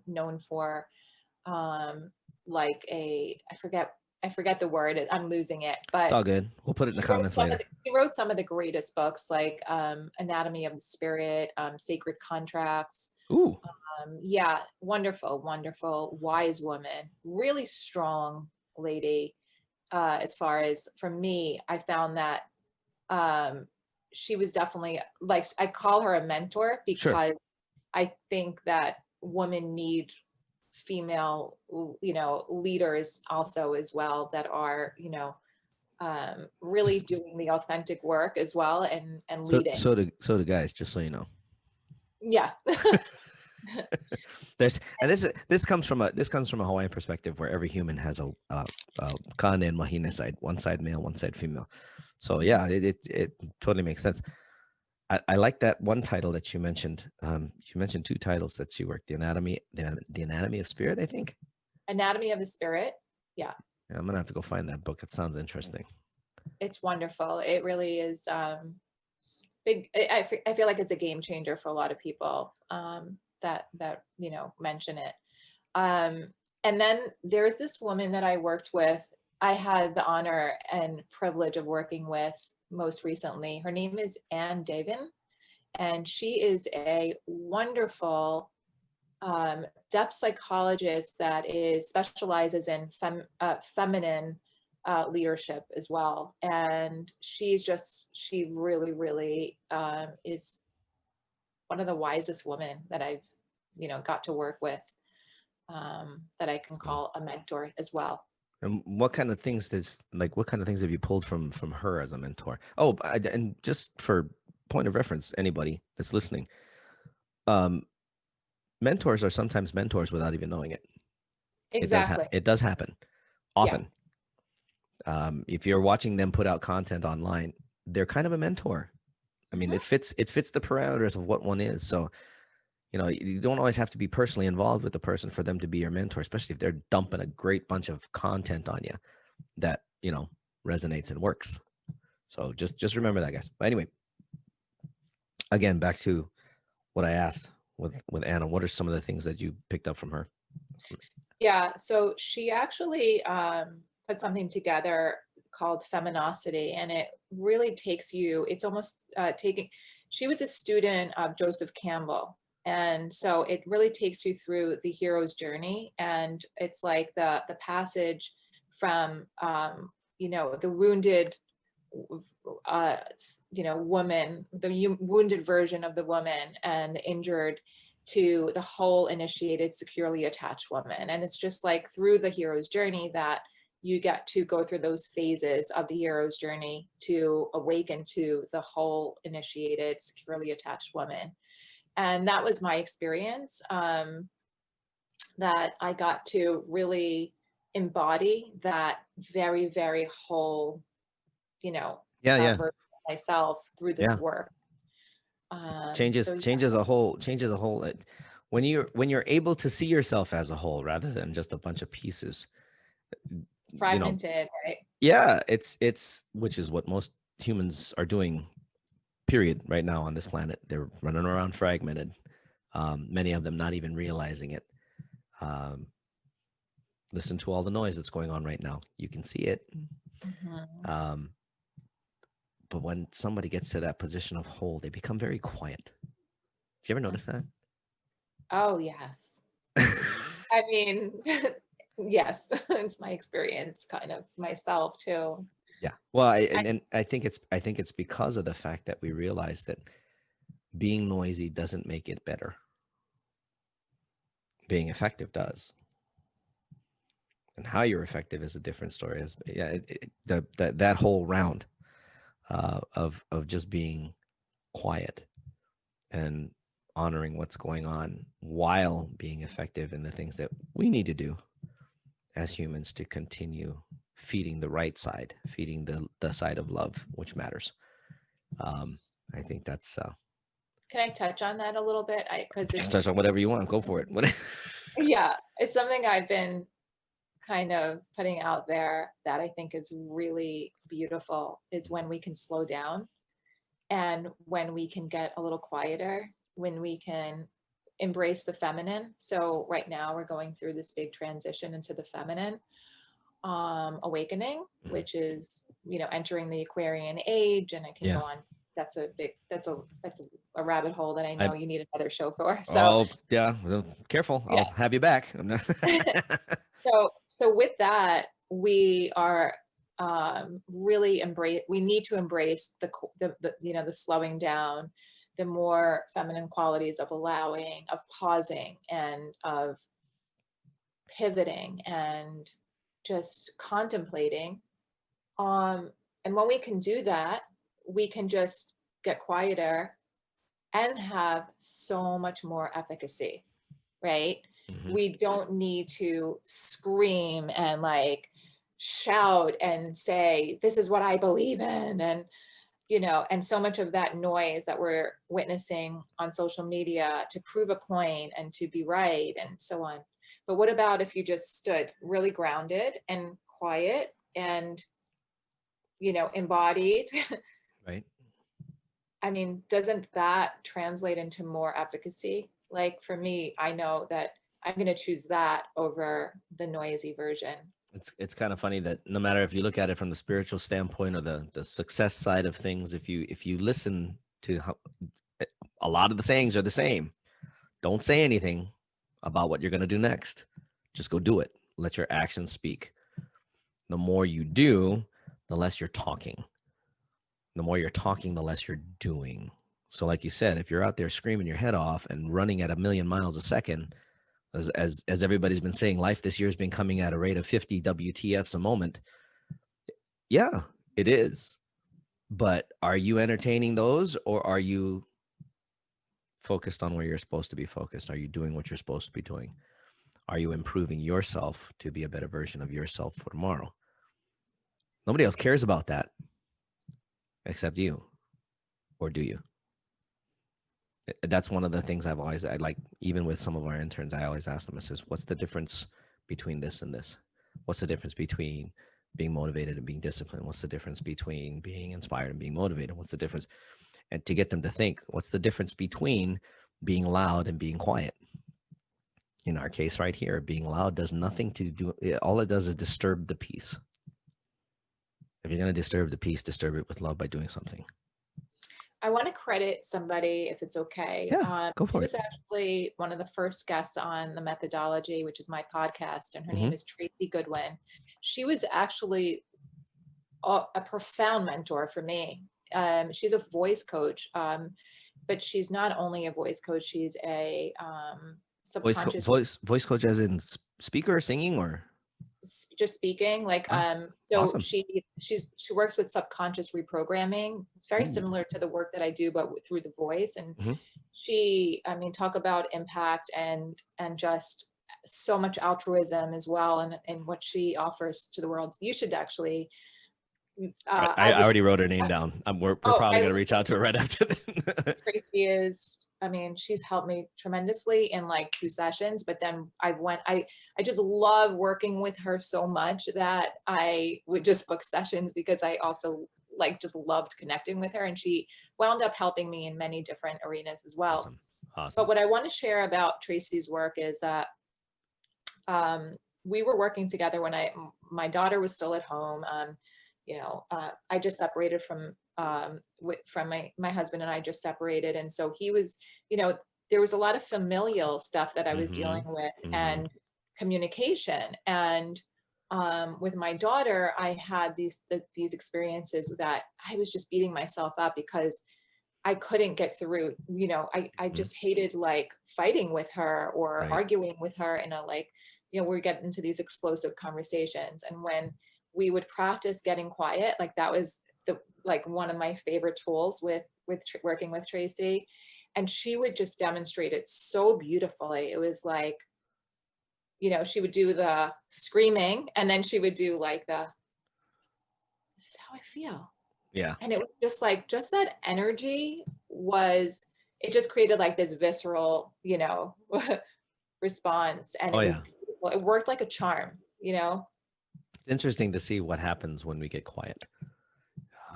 known for, like I forget the word. I'm losing it, but it's all good. We'll put it in the comments later. She wrote some of the greatest books, like Anatomy of the Spirit, Sacred Contracts. Ooh. Yeah, wonderful, wonderful, wise woman, really strong lady. As far as for me, I found that she was definitely, like, I call her a mentor Sure. because I think that women need female, leaders also as well, that are, really doing the authentic work as well, and So leading. so do guys, just so you know. Yeah. This comes from a Hawaiian perspective where every human has a kan and mahina side, one side male, one side female. So yeah, it totally makes sense. I like that one title that you mentioned. You mentioned two titles that you worked: the anatomy of spirit, I think. Anatomy of the Spirit. Yeah. Yeah, I'm gonna have to go find that book. It sounds interesting. It's wonderful. It really is big. I feel like it's a game changer for a lot of people that mention it. And then there's this woman that I worked with. I had the honor and privilege of working with most recently. Her name is Anne Davin, and she is a wonderful depth psychologist that specializes in feminine leadership as well. And she really, really is one of the wisest women that I've, got to work with, that I can call a mentor as well. And what kind of things have you pulled from her as a mentor? Oh, and just for point of reference, anybody that's listening, mentors are sometimes mentors without even knowing it. Exactly. It does happen Yeah. often. If you're watching them put out content online, they're kind of a mentor. I mean, Mhm. it fits the parameters of what one is. So, you don't always have to be personally involved with the person for them to be your mentor, especially if they're dumping a great bunch of content on you that, resonates and works. So just remember that, guys. But anyway, again, back to what I asked with Anna. What are some of the things that you picked up from her? Yeah. So she actually put something together called Feminosity, and it really takes you, it's almost she was a student of Joseph Campbell. And so it really takes you through the hero's journey. And it's like the passage from, the wounded, woman, the wounded version of the woman, and the injured, to the whole initiated, securely attached woman. And it's just like through the hero's journey that you get to go through those phases of the hero's journey to awaken to the whole initiated, securely attached woman. And that was my experience, that I got to really embody that very, very whole, Yeah, version of myself through this yeah. work. Changes So yeah, changes a whole changes a whole. When you're able to see yourself as a whole rather than just a bunch of pieces, you know, fragmented, right? yeah, it's which is what most humans are doing. Period. Right now on this planet, they're running around fragmented. Many of them not even realizing it. Um, Listen to all the noise that's going on right now. You can see it. Mhm. Um, but when somebody gets to that position of whole, they become very quiet. Did you ever notice that? Oh, yes. I mean, yes, it's my experience, kind of myself too. Yeah. Well, I, and I think it's because of the fact that we realize that being noisy doesn't make it better. Being effective does. And how you're effective is a different story. Yeah, that whole round of just being quiet and honoring what's going on while being effective in the things that we need to do as humans to continue feeding the right side, feeding the side of love, which matters. I think that's can I touch on that a little bit? Because just it's, touch on whatever you want. Go for it. yeah, it's something I've been kind of putting out there that I think is really beautiful, is when we can slow down, and when we can get a little quieter, when we can embrace the feminine. So right now we're going through this big transition into the feminine awakening, which is, entering the Aquarian age, and I can Yeah. go on that's a rabbit hole that I know you need another show for. So Oh yeah, well, careful. yeah. I'll have you back. I'm not- So with that, we are really we need to embrace the the slowing down, the more feminine qualities of allowing, of pausing, and of pivoting and just contemplating. And when we can do that, we can just get quieter and have so much more efficacy, right? Mhm. We don't need to scream and like shout and say, this is what I believe in. And, and so much of that noise that we're witnessing on social media to prove a point and to be right and so on. But what about if you just stood really grounded and quiet and, embodied? Right. I mean, doesn't that translate into more efficacy? Like for me, I know that I'm going to choose that over the noisy version. It's kind of funny that no matter if you look at it from the spiritual standpoint or the success side of things, if you listen to how a lot of the sayings are the same. Don't say anything about what you're going to do next. Just go do it. Let your actions speak. The more you do, the less you're talking. The more you're talking, the less you're doing. So like you said, if you're out there screaming your head off and running at 1,000,000 miles a second, as everybody's been saying, life this year has been coming at a rate of 50 WTFs a moment. Yeah, it is. But are you entertaining those, or are you focused on where you're supposed to be focused? Are you doing what you're supposed to be doing? Are you improving yourself to be a better version of yourself for tomorrow? Nobody else cares about that except you. Or do you? That's one of the things I like, even with some of our interns, I always ask them, I says, what's the difference between this and this? What's the difference between being motivated and being disciplined? What's the difference between being inspired and being motivated? What's the difference? And to get them to think, what's the difference between being loud and being quiet? In our case right here, being loud does nothing to do. All it does is disturb the peace. If you're going to disturb the peace, disturb it with love by doing something. I want to credit somebody, if it's okay. Yeah, go for she it. was actually one of the first guests on the Methodology, which is my podcast, and her name is Tracy Goodwin. She was actually a profound mentor for me. She's a voice coach, but she's not only a voice coach, she's a subconscious voice coach as in speaker, singing, or just speaking. Like so awesome. she works with subconscious reprogramming. It's very similar to the work that I do, but through the voice. And she, I mean, talk about impact and just so much altruism as well, and what she offers to the world. You should actually I already wrote her name down. We're probably going to reach out to her right after this. Tracy is, I mean, she's helped me tremendously in like 2 sessions, but then I just love working with her so much that I would just book sessions because I also like just loved connecting with her, and she wound up helping me in many different arenas as well. Awesome. But what I want to share about Tracy's work is that we were working together when my daughter was still at home. I just separated from my husband, and I just separated. And so he was, there was a lot of familial stuff that I was dealing with and communication. And with my daughter, I had these experiences that I was just beating myself up because I couldn't get through, I just hated like fighting with her or arguing with her in a like, we get into these explosive conversations. And when we would practice getting quiet, like that was one of my favorite tools with working with Tracy. And she would just demonstrate it so beautifully. It was like, she would do the screaming, and then she would do like this is how I feel. Yeah. And it was just like, just that energy it just created like this visceral, response. And it was beautiful. It worked like a charm, It's interesting to see what happens when we get quiet.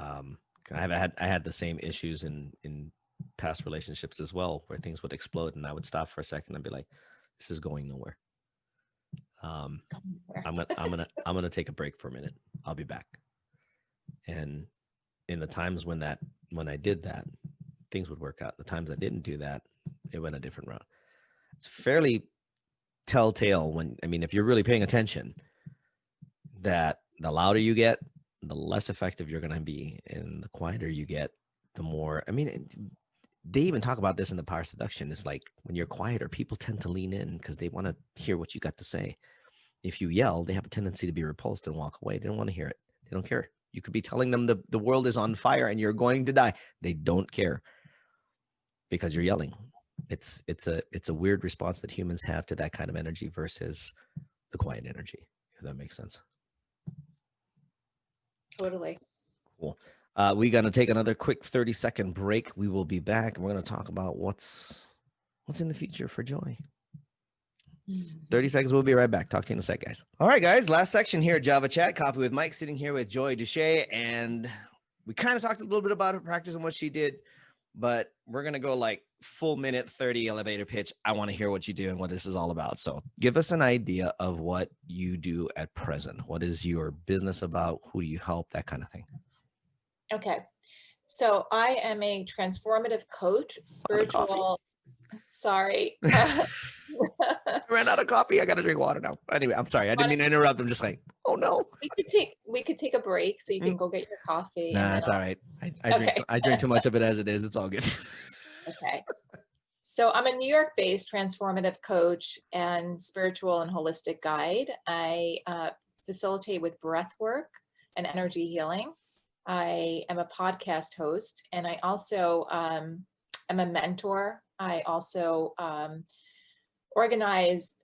I had the same issues in past relationships as well, where things would explode and I would stop for a second and be like, this is going nowhere. I'm gonna take a break for a minute. I'll be back. And in the times when that when I did that, things would work out. The times I didn't do that, it went a different route. It's fairly telltale when, I mean, if you're really paying attention, that the louder you get, the less effective you're going to be. And the quieter you get, the more, I mean, they even talk about this in the Power of Seduction. It's like when you're quieter, people tend to lean in because they want to hear what you got to say. If you yell, they have a tendency to be repulsed and walk away. They don't want to hear it. They don't care. You could be telling them the world is on fire and you're going to die. They don't care because you're yelling. It's a weird response that humans have to that kind of energy versus the quiet energy, if that makes sense. Totally. Cool. We're going to take another quick 30-second break. We will be back and we're going to talk about what's in the future for Joy. 30 seconds. We'll be right back. Talk to you in a sec, guys. All right, guys. Last section here at Java Chat. Coffee with Mike, sitting here with Joy Dushey. And we kind of talked a little bit about her practice and what she did, but we're going to go like full minute 30 elevator pitch. I want to hear what you do and what this is all about. So give us an idea of what you do at present. What is your business about? Who do you help? That kind of thing. Okay. So I am a transformative coach, spiritual. Sorry. I ran out of coffee. I got to drink water now. Anyway, I'm sorry. I didn't mean to interrupt. I'm just like, oh no. We could take a break so you can go get your coffee. Nah, it's all right. I drink too much of it as it is. It's all good. Okay. So I'm a New York-based transformative coach and spiritual and holistic guide. I facilitate with breath work and energy healing. I am a podcast host, and I also am a mentor. I also organize.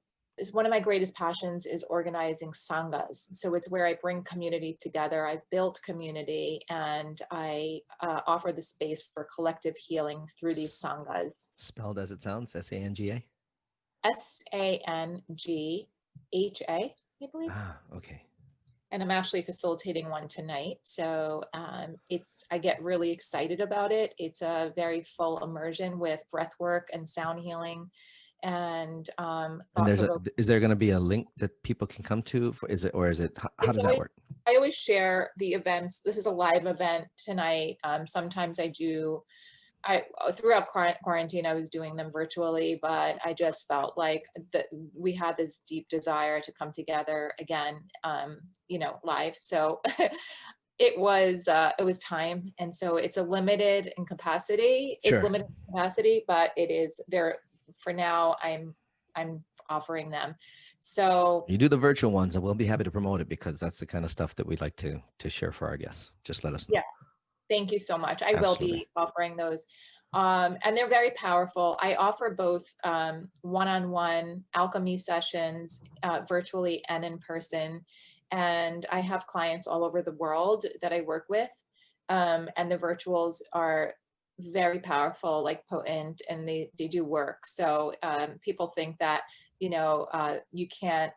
One of my greatest passions is organizing Sanghas. So it's where I bring community together. I've built community, and I offer the space for collective healing through these Sanghas. Spelled as it sounds, S-A-N-G-A? S-A-N-G-H-A, I believe. Ah, okay. And I'm actually facilitating one tonight. So I get really excited about it. It's a very full immersion with breath work and sound healing. And is there going to be a link that people can come to? How does that work? I always share the events. This is a live event tonight. Sometimes throughout quarantine, I was doing them virtually, but I just felt like that we had this deep desire to come together again, live. So it was time. And so it's a limited in capacity. Sure. It's limited in capacity, but it is there. For now, I'm offering them. So you do the virtual ones, and we'll be happy to promote it because that's the kind of stuff that we'd like to share for our guests. Just let us know. Yeah, thank you so much. I will be offering those, and they're very powerful. I offer both one-on-one alchemy sessions, virtually and in person, and I have clients all over the world that I work with, and the virtuals are very powerful, like potent, and they do work. So people think that you can't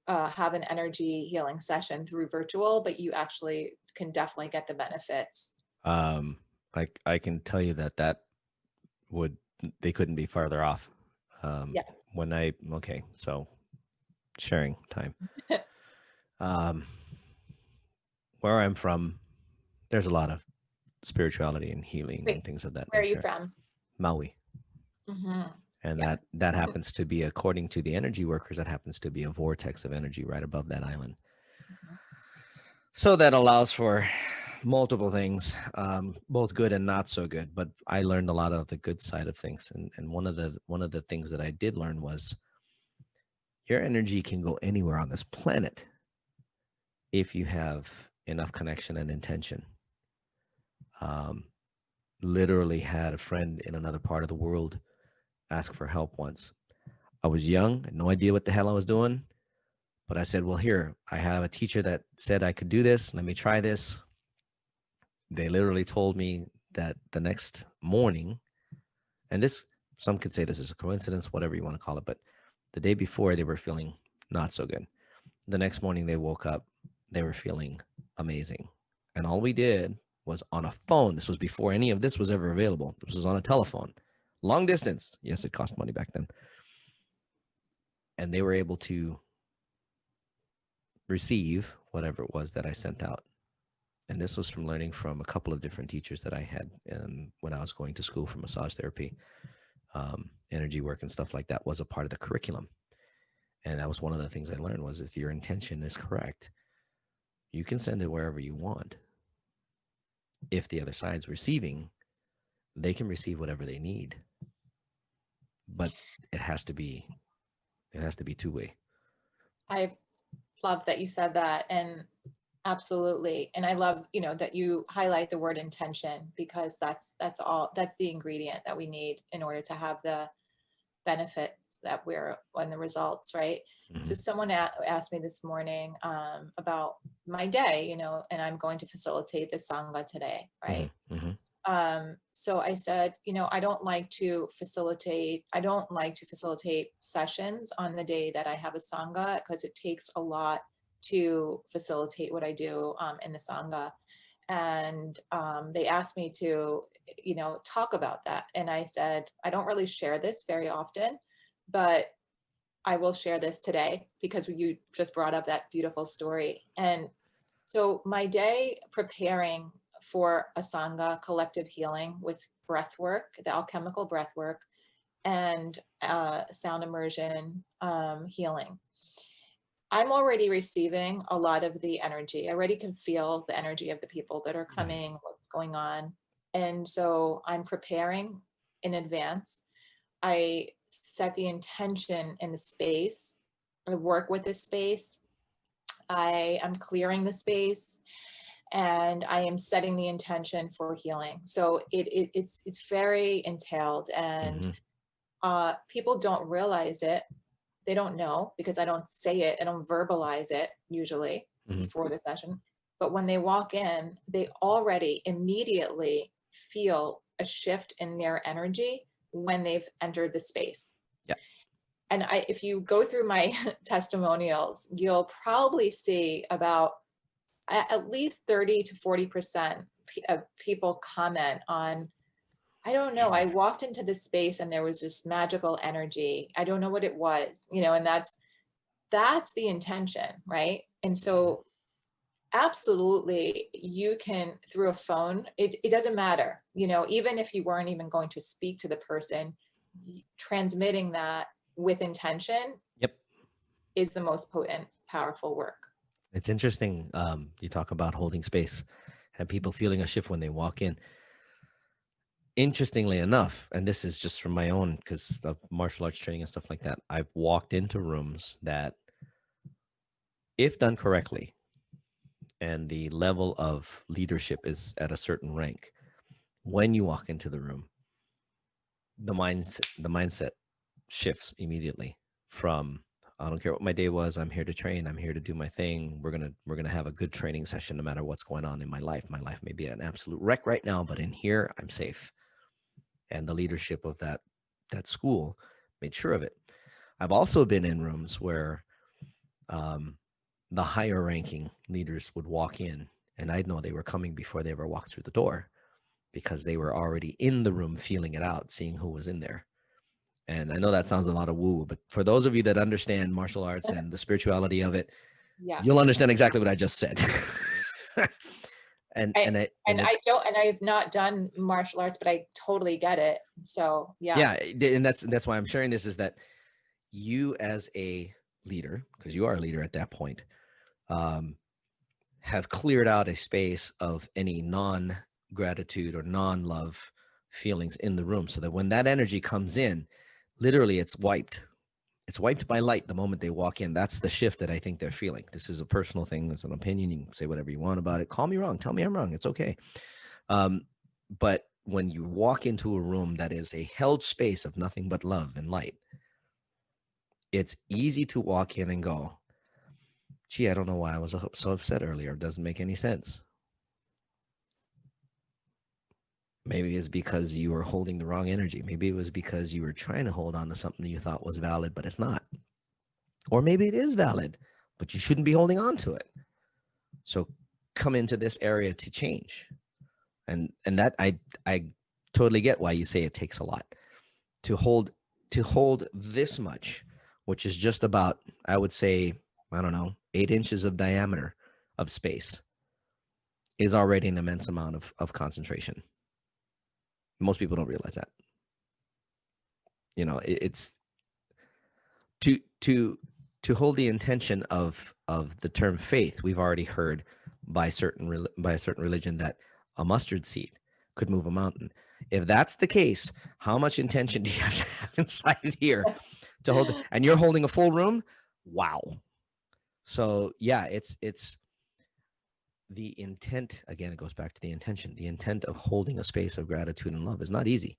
have an energy healing session through virtual, but you actually can definitely get the benefits. I can tell you that they couldn't be farther off. Yeah. So sharing time. Where I'm from, there's a lot of spirituality and healing and things of that nature. Where are you from? Maui. Mm-hmm. And yes. that happens to be, according to the energy workers, that happens to be a vortex of energy right above that island. Mm-hmm. So that allows for multiple things, both good and not so good. But I learned a lot of the good side of things. And one of the things that I did learn was your energy can go anywhere on this planet if you have enough connection and intention. Literally had a friend in another part of the world ask for help once. I was young, had no idea what the hell I was doing, but I said, well, here, I have a teacher that said I could do this. Let me try this. They literally told me that the next morning, and some could say this is a coincidence, whatever you want to call it, but the day before they were feeling not so good. The next morning they woke up, they were feeling amazing. And all we did was on a phone. This was before any of this was ever available. This was on a telephone, long distance. Yes, it cost money back then. And they were able to receive whatever it was that I sent out. and this was from learning from a couple of different teachers that I had when I was going to school for massage therapy. Energy work and stuff like that was a part of the curriculum. And that was one of the things I learned was if your intention is correct, you can send it wherever you want. If the other side's receiving, they can receive whatever they need. But it has to be two-way. I love that you said that, and absolutely. And I love, that you highlight the word intention, because that's the ingredient that we need in order to have the benefits that and the results, right? Mm-hmm. So someone asked me this morning about my day, and I'm going to facilitate the Sangha today, right? Mm-hmm. So I said, I don't like to facilitate sessions on the day that I have a Sangha, because it takes a lot to facilitate what I do in the Sangha. And they asked me to, talk about that. And I said, I don't really share this very often, but I will share this today because you just brought up that beautiful story. And so my day preparing for a Sangha collective healing with breath work, the alchemical breath work, and sound immersion healing. I'm already receiving a lot of the energy. I already can feel the energy of the people that are coming, what's going on. And so I'm preparing in advance. I set the intention in the space. I work with the space. I am clearing the space, and I am setting the intention for healing. So it's very entailed, and people don't realize it. They don't know because I don't say it. I don't verbalize it usually before the session. But when they walk in, they already immediately feel a shift in their energy when they've entered the space. Yeah. And if you go through my testimonials, you'll probably see about at least 30 to 40% of people comment on, I don't know, I walked into this space and there was this magical energy. I don't know what it was, and that's the intention, right? And so absolutely, you can, through a phone, it doesn't matter, even if you weren't even going to speak to the person, transmitting that with intention is the most potent, powerful work. It's interesting. You talk about holding space and people feeling a shift when they walk in. Interestingly enough, and this is just from my own, because of martial arts training and stuff like that, I've walked into rooms that, if done correctly, and the level of leadership is at a certain rank, when you walk into the room, the mindset shifts immediately from, I don't care what my day was, I'm here to train, I'm here to do my thing, we're gonna have a good training session no matter what's going on in my life. My life may be an absolute wreck right now, but in here I'm safe. And the leadership of that school made sure of it. I've also been in rooms where the higher ranking leaders would walk in, and I'd know they were coming before they ever walked through the door, because they were already in the room feeling it out, seeing who was in there. And I know that sounds a lot of woo, but for those of you that understand martial arts and the spirituality of it, you'll understand exactly what I just said. I have not done martial arts, but I totally get it. So yeah, and that's why I'm sharing this, is that you as a leader, because you are a leader at that point, have cleared out a space of any non-gratitude or non-love feelings in the room, so that when that energy comes in, literally it's wiped by light the moment they walk in. That's the shift that I think they're feeling. This is a personal thing. It's an opinion. You can say whatever you want about it. Call me wrong. Tell me I'm wrong. It's okay. But when you walk into a room that is a held space of nothing but love and light, it's easy to walk in and go, gee, I don't know why I was so upset earlier. It doesn't make any sense. Maybe it's because you were holding the wrong energy. Maybe it was because you were trying to hold on to something you thought was valid, but it's not. Or maybe it is valid, but you shouldn't be holding on to it. So come into this area to change. And that I totally get why you say it takes a lot to hold this much, which is just about, I would say, I don't know, 8 inches of diameter of space. is already an immense amount of concentration. Most people don't realize that. You know, it's to hold the intention of the term faith. We've already heard by a certain religion that a mustard seed could move a mountain. If that's the case, how much intention do you have to have inside here to hold it? And you're holding a full room? Wow. So yeah, it's the intent. Again, it goes back to the intention. The intent of holding a space of gratitude and love is not easy.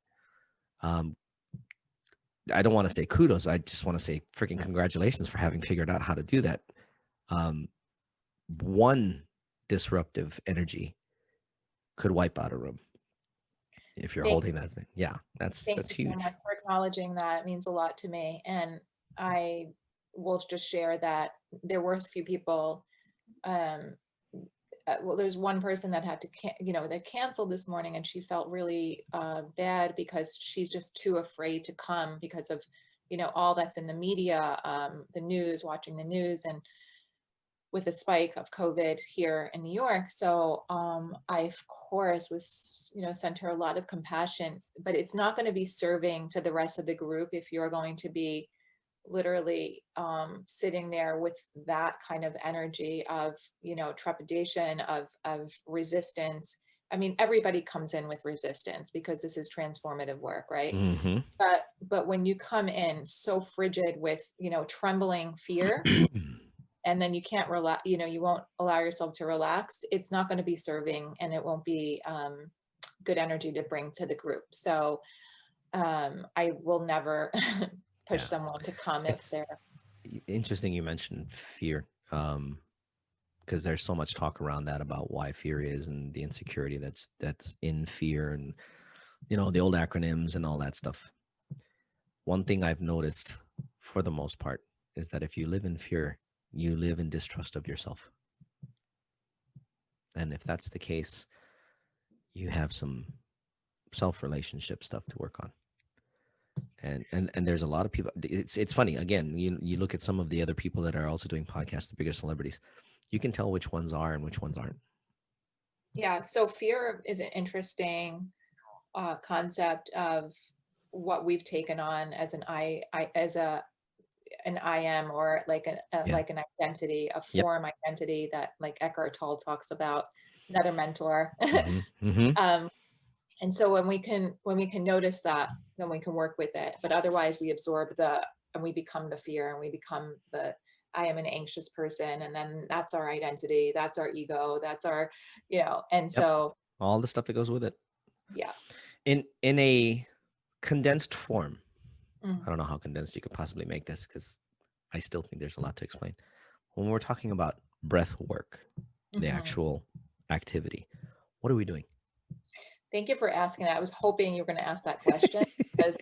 I don't want to say kudos. I just want to say freaking congratulations for having figured out how to do that. One disruptive energy could wipe out a room if you're holding that. Yeah, that's Thank you huge. so much for acknowledging that. It means a lot to me. And I will just share that there were a few people. Well, there's one person that had to, they canceled this morning, and she felt really bad because she's just too afraid to come because of, all that's in the media, the news, watching the news, and with the spike of COVID here in New York. So I, of course, was, sent her a lot of compassion, but it's not going to be serving to the rest of the group if you're going to be literally sitting there with that kind of energy of, trepidation, of resistance. I mean, everybody comes in with resistance because this is transformative work, right? Mm-hmm. But when you come in so frigid with, trembling fear, and then you can't relax, you won't allow yourself to relax, it's not going to be serving, and it won't be good energy to bring to the group. So I will never push someone to come if they're. Interesting you mentioned fear, because there's so much talk around that about why fear is and the insecurity that's in fear, and the old acronyms and all that stuff. One thing I've noticed for the most part is that if you live in fear, you live in distrust of yourself. And if that's the case, you have some self-relationship stuff to work on. And there's a lot of people. It's funny. Again, you look at some of the other people that are also doing podcasts, the bigger celebrities, you can tell which ones are and which ones aren't. Yeah. So fear is an interesting concept of what we've taken on as an I am, or like like an identity, a form identity that like Eckhart Tolle talks about, another mentor. Mm-hmm. Mm-hmm. And so when we can notice that, then we can work with it. But otherwise we absorb and we become the fear, and we become I am an anxious person. And then that's our identity. That's our ego. That's our, and so. All the stuff that goes with it. Yeah. In a condensed form, Mm-hmm. I don't know how condensed you could possibly make this, because I still think there's a lot to explain. When we're talking about breath work, the actual activity, what are we doing? Thank you for asking that. I was hoping you were going to ask that question, because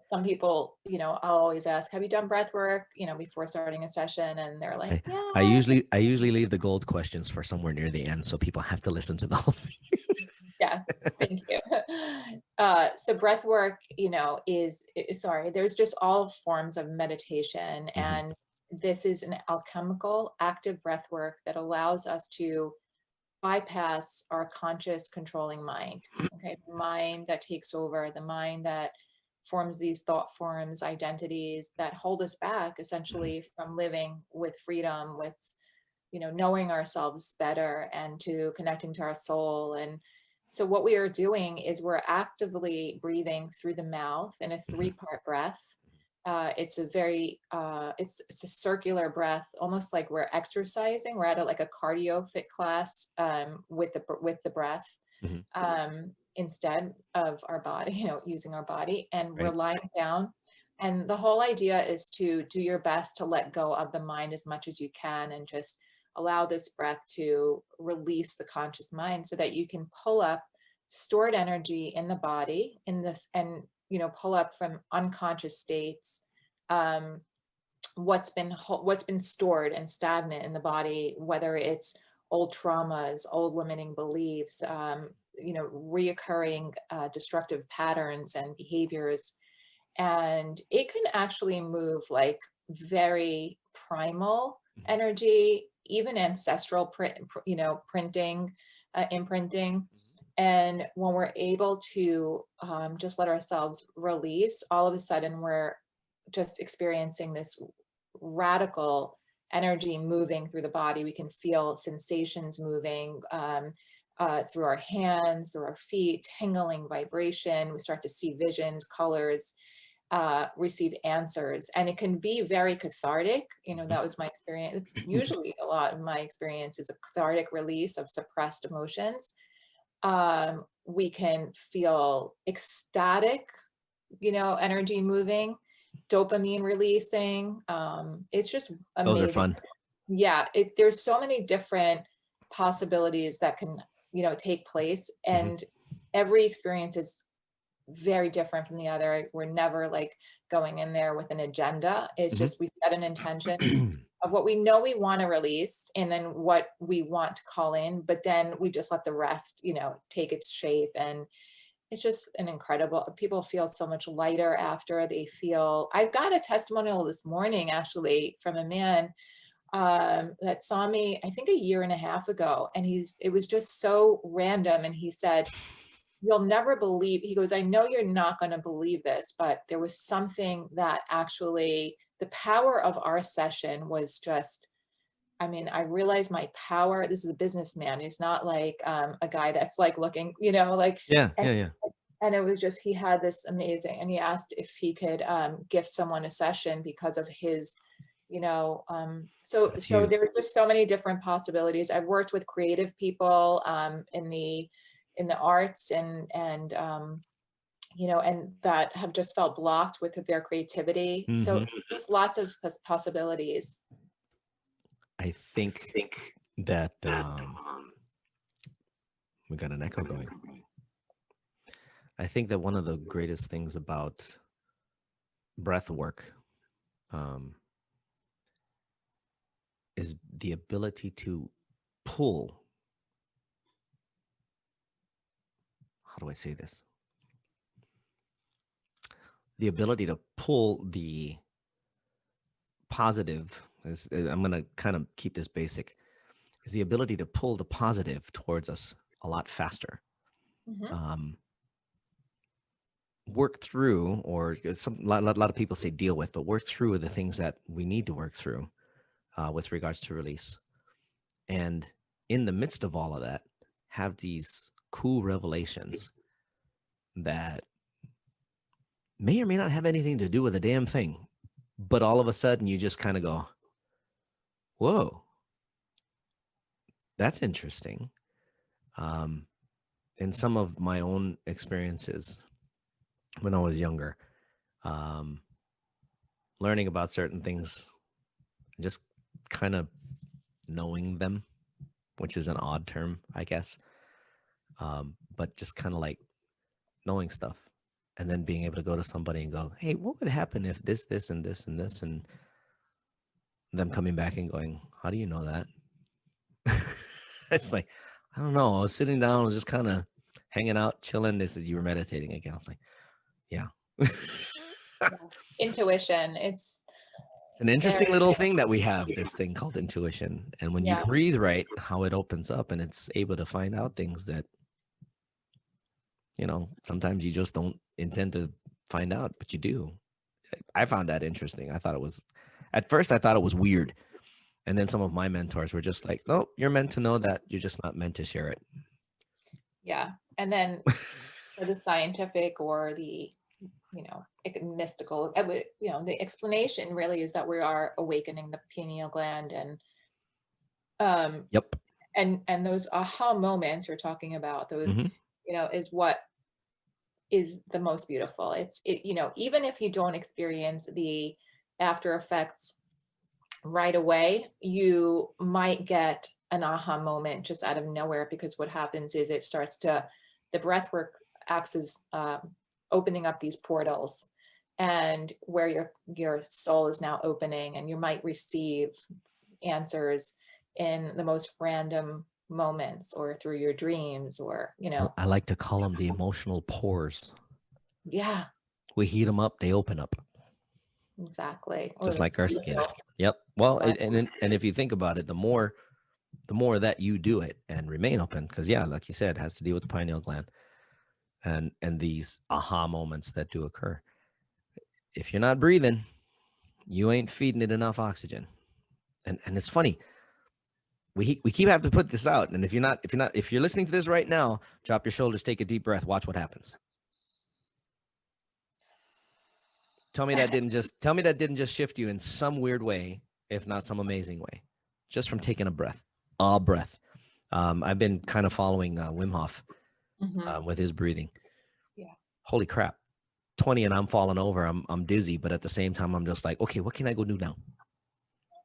some people, I'll always ask, have you done breath work, before starting a session? And they're like, yeah. I usually leave the gold questions for somewhere near the end, so people have to listen to the whole thing. Yeah, thank you. So breath work, there's just all forms of meditation. And this is an alchemical active breath work that allows us to bypass our conscious controlling mind. Okay, the mind that takes over, the mind that forms these thought forms, identities that hold us back essentially from living with freedom, with, knowing ourselves better, and to connecting to our soul. And so what we are doing is we're actively breathing through the mouth in a 3-part breath. It's a very, it's a circular breath, almost like we're exercising. We're at like a cardio fit class with the breath instead of our body, using our body, and we're lying down. And the whole idea is to do your best to let go of the mind as much as you can, and just allow this breath to release the conscious mind, so that you can pull up stored energy in the body and pull up from unconscious states what's been stored and stagnant in the body, whether it's old traumas, old limiting beliefs, reoccurring destructive patterns and behaviors. And it can actually move like very primal energy even ancestral printing, imprinting. And when we're able to just let ourselves release, all of a sudden we're just experiencing this radical energy moving through the body. We can feel sensations moving through our hands, through our feet, tingling vibration. We start to see visions, colors, receive answers, and it can be very cathartic. That was my experience. It's usually a lot of my experience is a cathartic release of suppressed emotions. We can feel ecstatic, energy moving, dopamine releasing. It's just amazing. Those are fun. Yeah, there's so many different possibilities that can, take place, and every experience is very different from the other. We're never like going in there with an agenda. It's just we set an intention of what we know we want to release, and then what we want to call in, but then we just let the rest, take its shape. And it's just an incredible, people feel so much lighter after. They feel, I've got a testimonial this morning actually from a man that saw me, I think 1.5 years ago. And it was just so random. And he said, "You'll never believe," he goes, "I know you're not going to believe this, but there was something that actually, the power of our session was just, I realized my power." This is a businessman. He's not like a guy that's like looking, like, Yeah. and it was just, he had this amazing, and he asked if he could gift someone a session because of his, so there were just so many different possibilities. I've worked with creative people in the arts and that have just felt blocked with their creativity. So just lots of possibilities. I think that we got an echo going. I think that one of the greatest things about breath work is the ability to pull. How do I say this? The ability to pull the positive, I'm going to kind of keep this basic, is the ability to pull the positive towards us a lot faster. Work through, or a lot of people say deal with, but work through the things that we need to work through with regards to release. And in the midst of all of that, have these cool revelations that may or may not have anything to do with a damn thing, but all of a sudden you just kind of go, whoa, that's interesting. In some of my own experiences when I was younger, learning about certain things, just kind of knowing them, which is an odd term, I guess. But just kind of like knowing stuff, and then being able to go to somebody and go, "Hey, what would happen if this, and this, and this?" And them coming back and going, "How do you know that?" It's like, I don't know. I was sitting down, I was just kind of hanging out, chilling. They said, "You were meditating again." I was like, yeah. Intuition. It's an interesting little thing that we have, this thing called intuition. And when you breathe right, how it opens up, and it's able to find out things that, sometimes you just don't intend to find out, but you do. I found that interesting. At first I thought it was weird. And then some of my mentors were just like, "No, you're meant to know that. You're just not meant to share it." Yeah. And then for the scientific or the, mystical, the explanation really is that we are awakening the pineal gland, and Yep. And those aha moments you're talking about, those, is what is the most beautiful. It's even if you don't experience the after effects right away, you might get an aha moment just out of nowhere, because what happens is the breath work acts as opening up these portals, and where your soul is now opening, and you might receive answers in the most random moments, or through your dreams, or I like to call them the emotional pores. Yeah. We heat them up, they open up. Exactly. Oh, Just like that's our skin. beautiful. Yep. Well, Wow. and if you think about it, the more that you do it and remain open, because yeah, like you said, it has to do with the pineal gland and these aha moments that do occur. If you're not breathing, you ain't feeding it enough oxygen. And it's funny. We keep having to put this out. And if you're listening to this right now, drop your shoulders, take a deep breath, watch what happens. Tell me that didn't just shift you in some weird way, if not some amazing way, just from taking a breath. I've been kind of following Wim Hof with his breathing. Yeah. Holy crap. 20 and I'm falling over. I'm dizzy, but at the same time, I'm just like, okay, what can I go do now?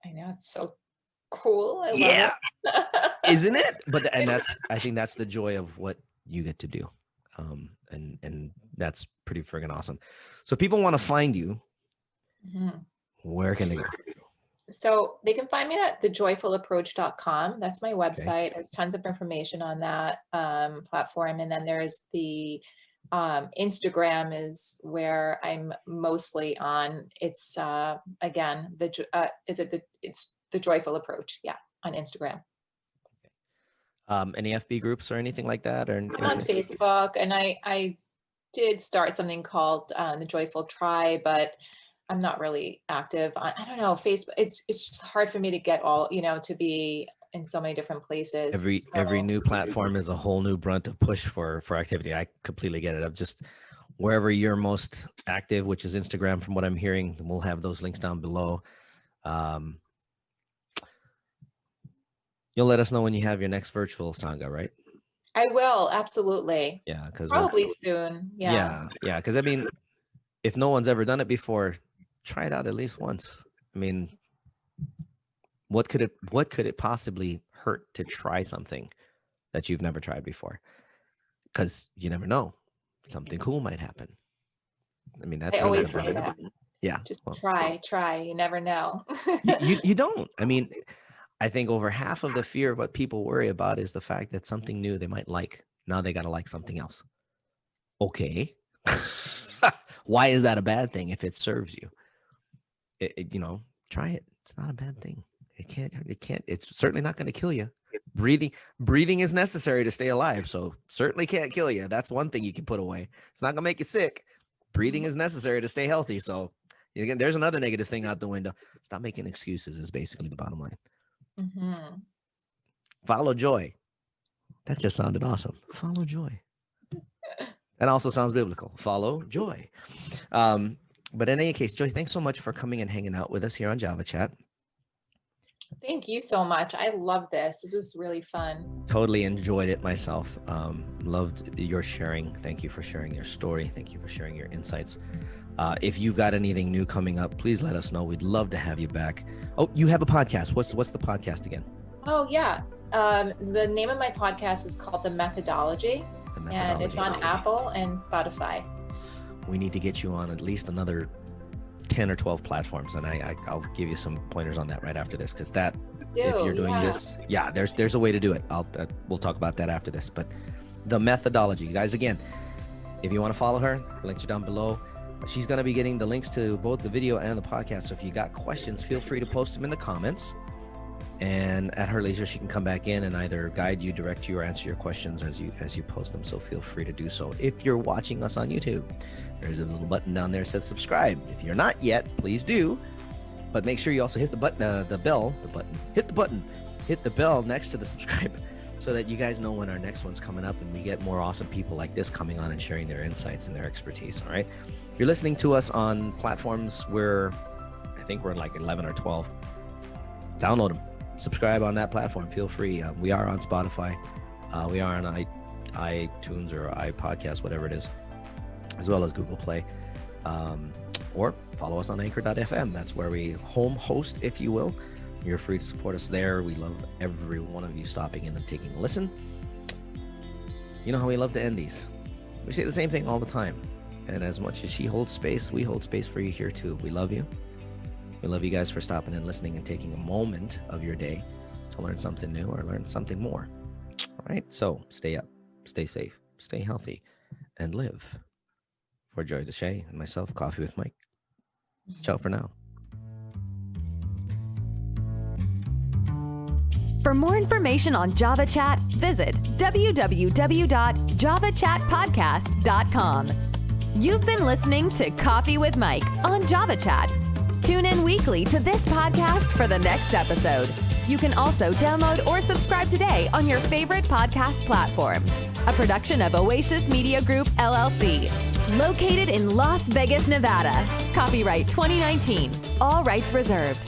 I know, it's so cool. I Yeah. love it. Isn't it? I think that's the joy of what you get to do. And that's pretty friggin' awesome. So people want to find you. Where can they go? So they can find me at thejoyfulapproach.com. That's my website. There's tons of information on that platform. And then there's the Instagram is where I'm mostly on. It's again, it's the Joyful Approach. Yeah, on Instagram. Any FB groups or anything like that? Or I'm on Facebook, and I did start something called the Joyful Tribe, but I'm not really active on, I don't know, Facebook. It's just hard for me to get all, to be in so many different places. Every new platform is a whole new brunt of push for activity. I completely get it. I'm just wherever you're most active, which is Instagram, from what I'm hearing. We'll have those links down below. You'll let us know when you have your next virtual Sangha, right? I will, absolutely. Yeah, because probably soon. Yeah. Because I mean, if no one's ever done it before, try it out at least once. I mean, what could it possibly hurt to try something that you've never tried before? Because you never know, something cool might happen. I mean, that's I really always say that. Yeah, just try. You never know. you don't. I mean, I think over half of the fear of what people worry about is the fact that something new they might like, now they got to like something else. Okay. Why is that a bad thing if it serves you? Try it. It's not a bad thing. It can't, it's certainly not going to kill you. Breathing is necessary to stay alive. So certainly can't kill you. That's one thing you can put away. It's not going to make you sick. Breathing is necessary to stay healthy. So again, there's another negative thing out the window. Stop making excuses is basically the bottom line. Follow joy. That just sounded awesome. Follow joy. That also sounds biblical. Follow joy. But in any case, Joy, thanks so much for coming and hanging out with us here on Java Chat. Thank you so much. I love this. This was really fun. Totally enjoyed it myself. Loved your sharing. Thank you for sharing your story. Thank you for sharing your insights. If you've got anything new coming up, please let us know. We'd love to have you back. Oh, you have a podcast. What's the podcast again? Oh, yeah. The name of my podcast is called The Methodology. And it's on Apple and Spotify. We need to get you on at least another 10 or 12 platforms, and I'll give you some pointers on that right after this, because if you're doing this, there's a way to do it. We'll talk about that after this. But The Methodology, guys, again, if you want to follow her, links are down below. She's going to be getting the links to both the video and the podcast. So if you got questions, feel free to post them in the comments. And at her leisure, she can come back in and either guide you, direct you, or answer your questions as you post them. So feel free to do so. If you're watching us on YouTube, there's a little button down there that says subscribe. If you're not yet, please do. But make sure you also hit the button, hit the bell next to the subscribe, so that you guys know when our next one's coming up and we get more awesome people like this coming on and sharing their insights and their expertise. All right. If you're listening to us on platforms where I think we're like 11 or 12, download them. Subscribe on that platform. Feel free. We are on Spotify. We are on iTunes or iPodcast, whatever it is, as well as Google Play. Or follow us on anchor.fm. That's where we home host, if you will. You're free to support us there. We love every one of you stopping in and taking a listen. You know how we love to end these. We say the same thing all the time. And as much as she holds space, we hold space for you here too. We love you. We love you guys for stopping and listening and taking a moment of your day to learn something new or learn something more. All right. So stay up, stay safe, stay healthy, and live. For Joy Dushey and myself, Coffee with Mike. Ciao for now. For more information on Java Chat, visit www.javachatpodcast.com. You've been listening to Coffee with Mike on Java Chat. Tune in weekly to this podcast for the next episode. You can also download or subscribe today on your favorite podcast platform. A production of Oasis Media Group, LLC. Located in Las Vegas, Nevada. Copyright 2019. All rights reserved.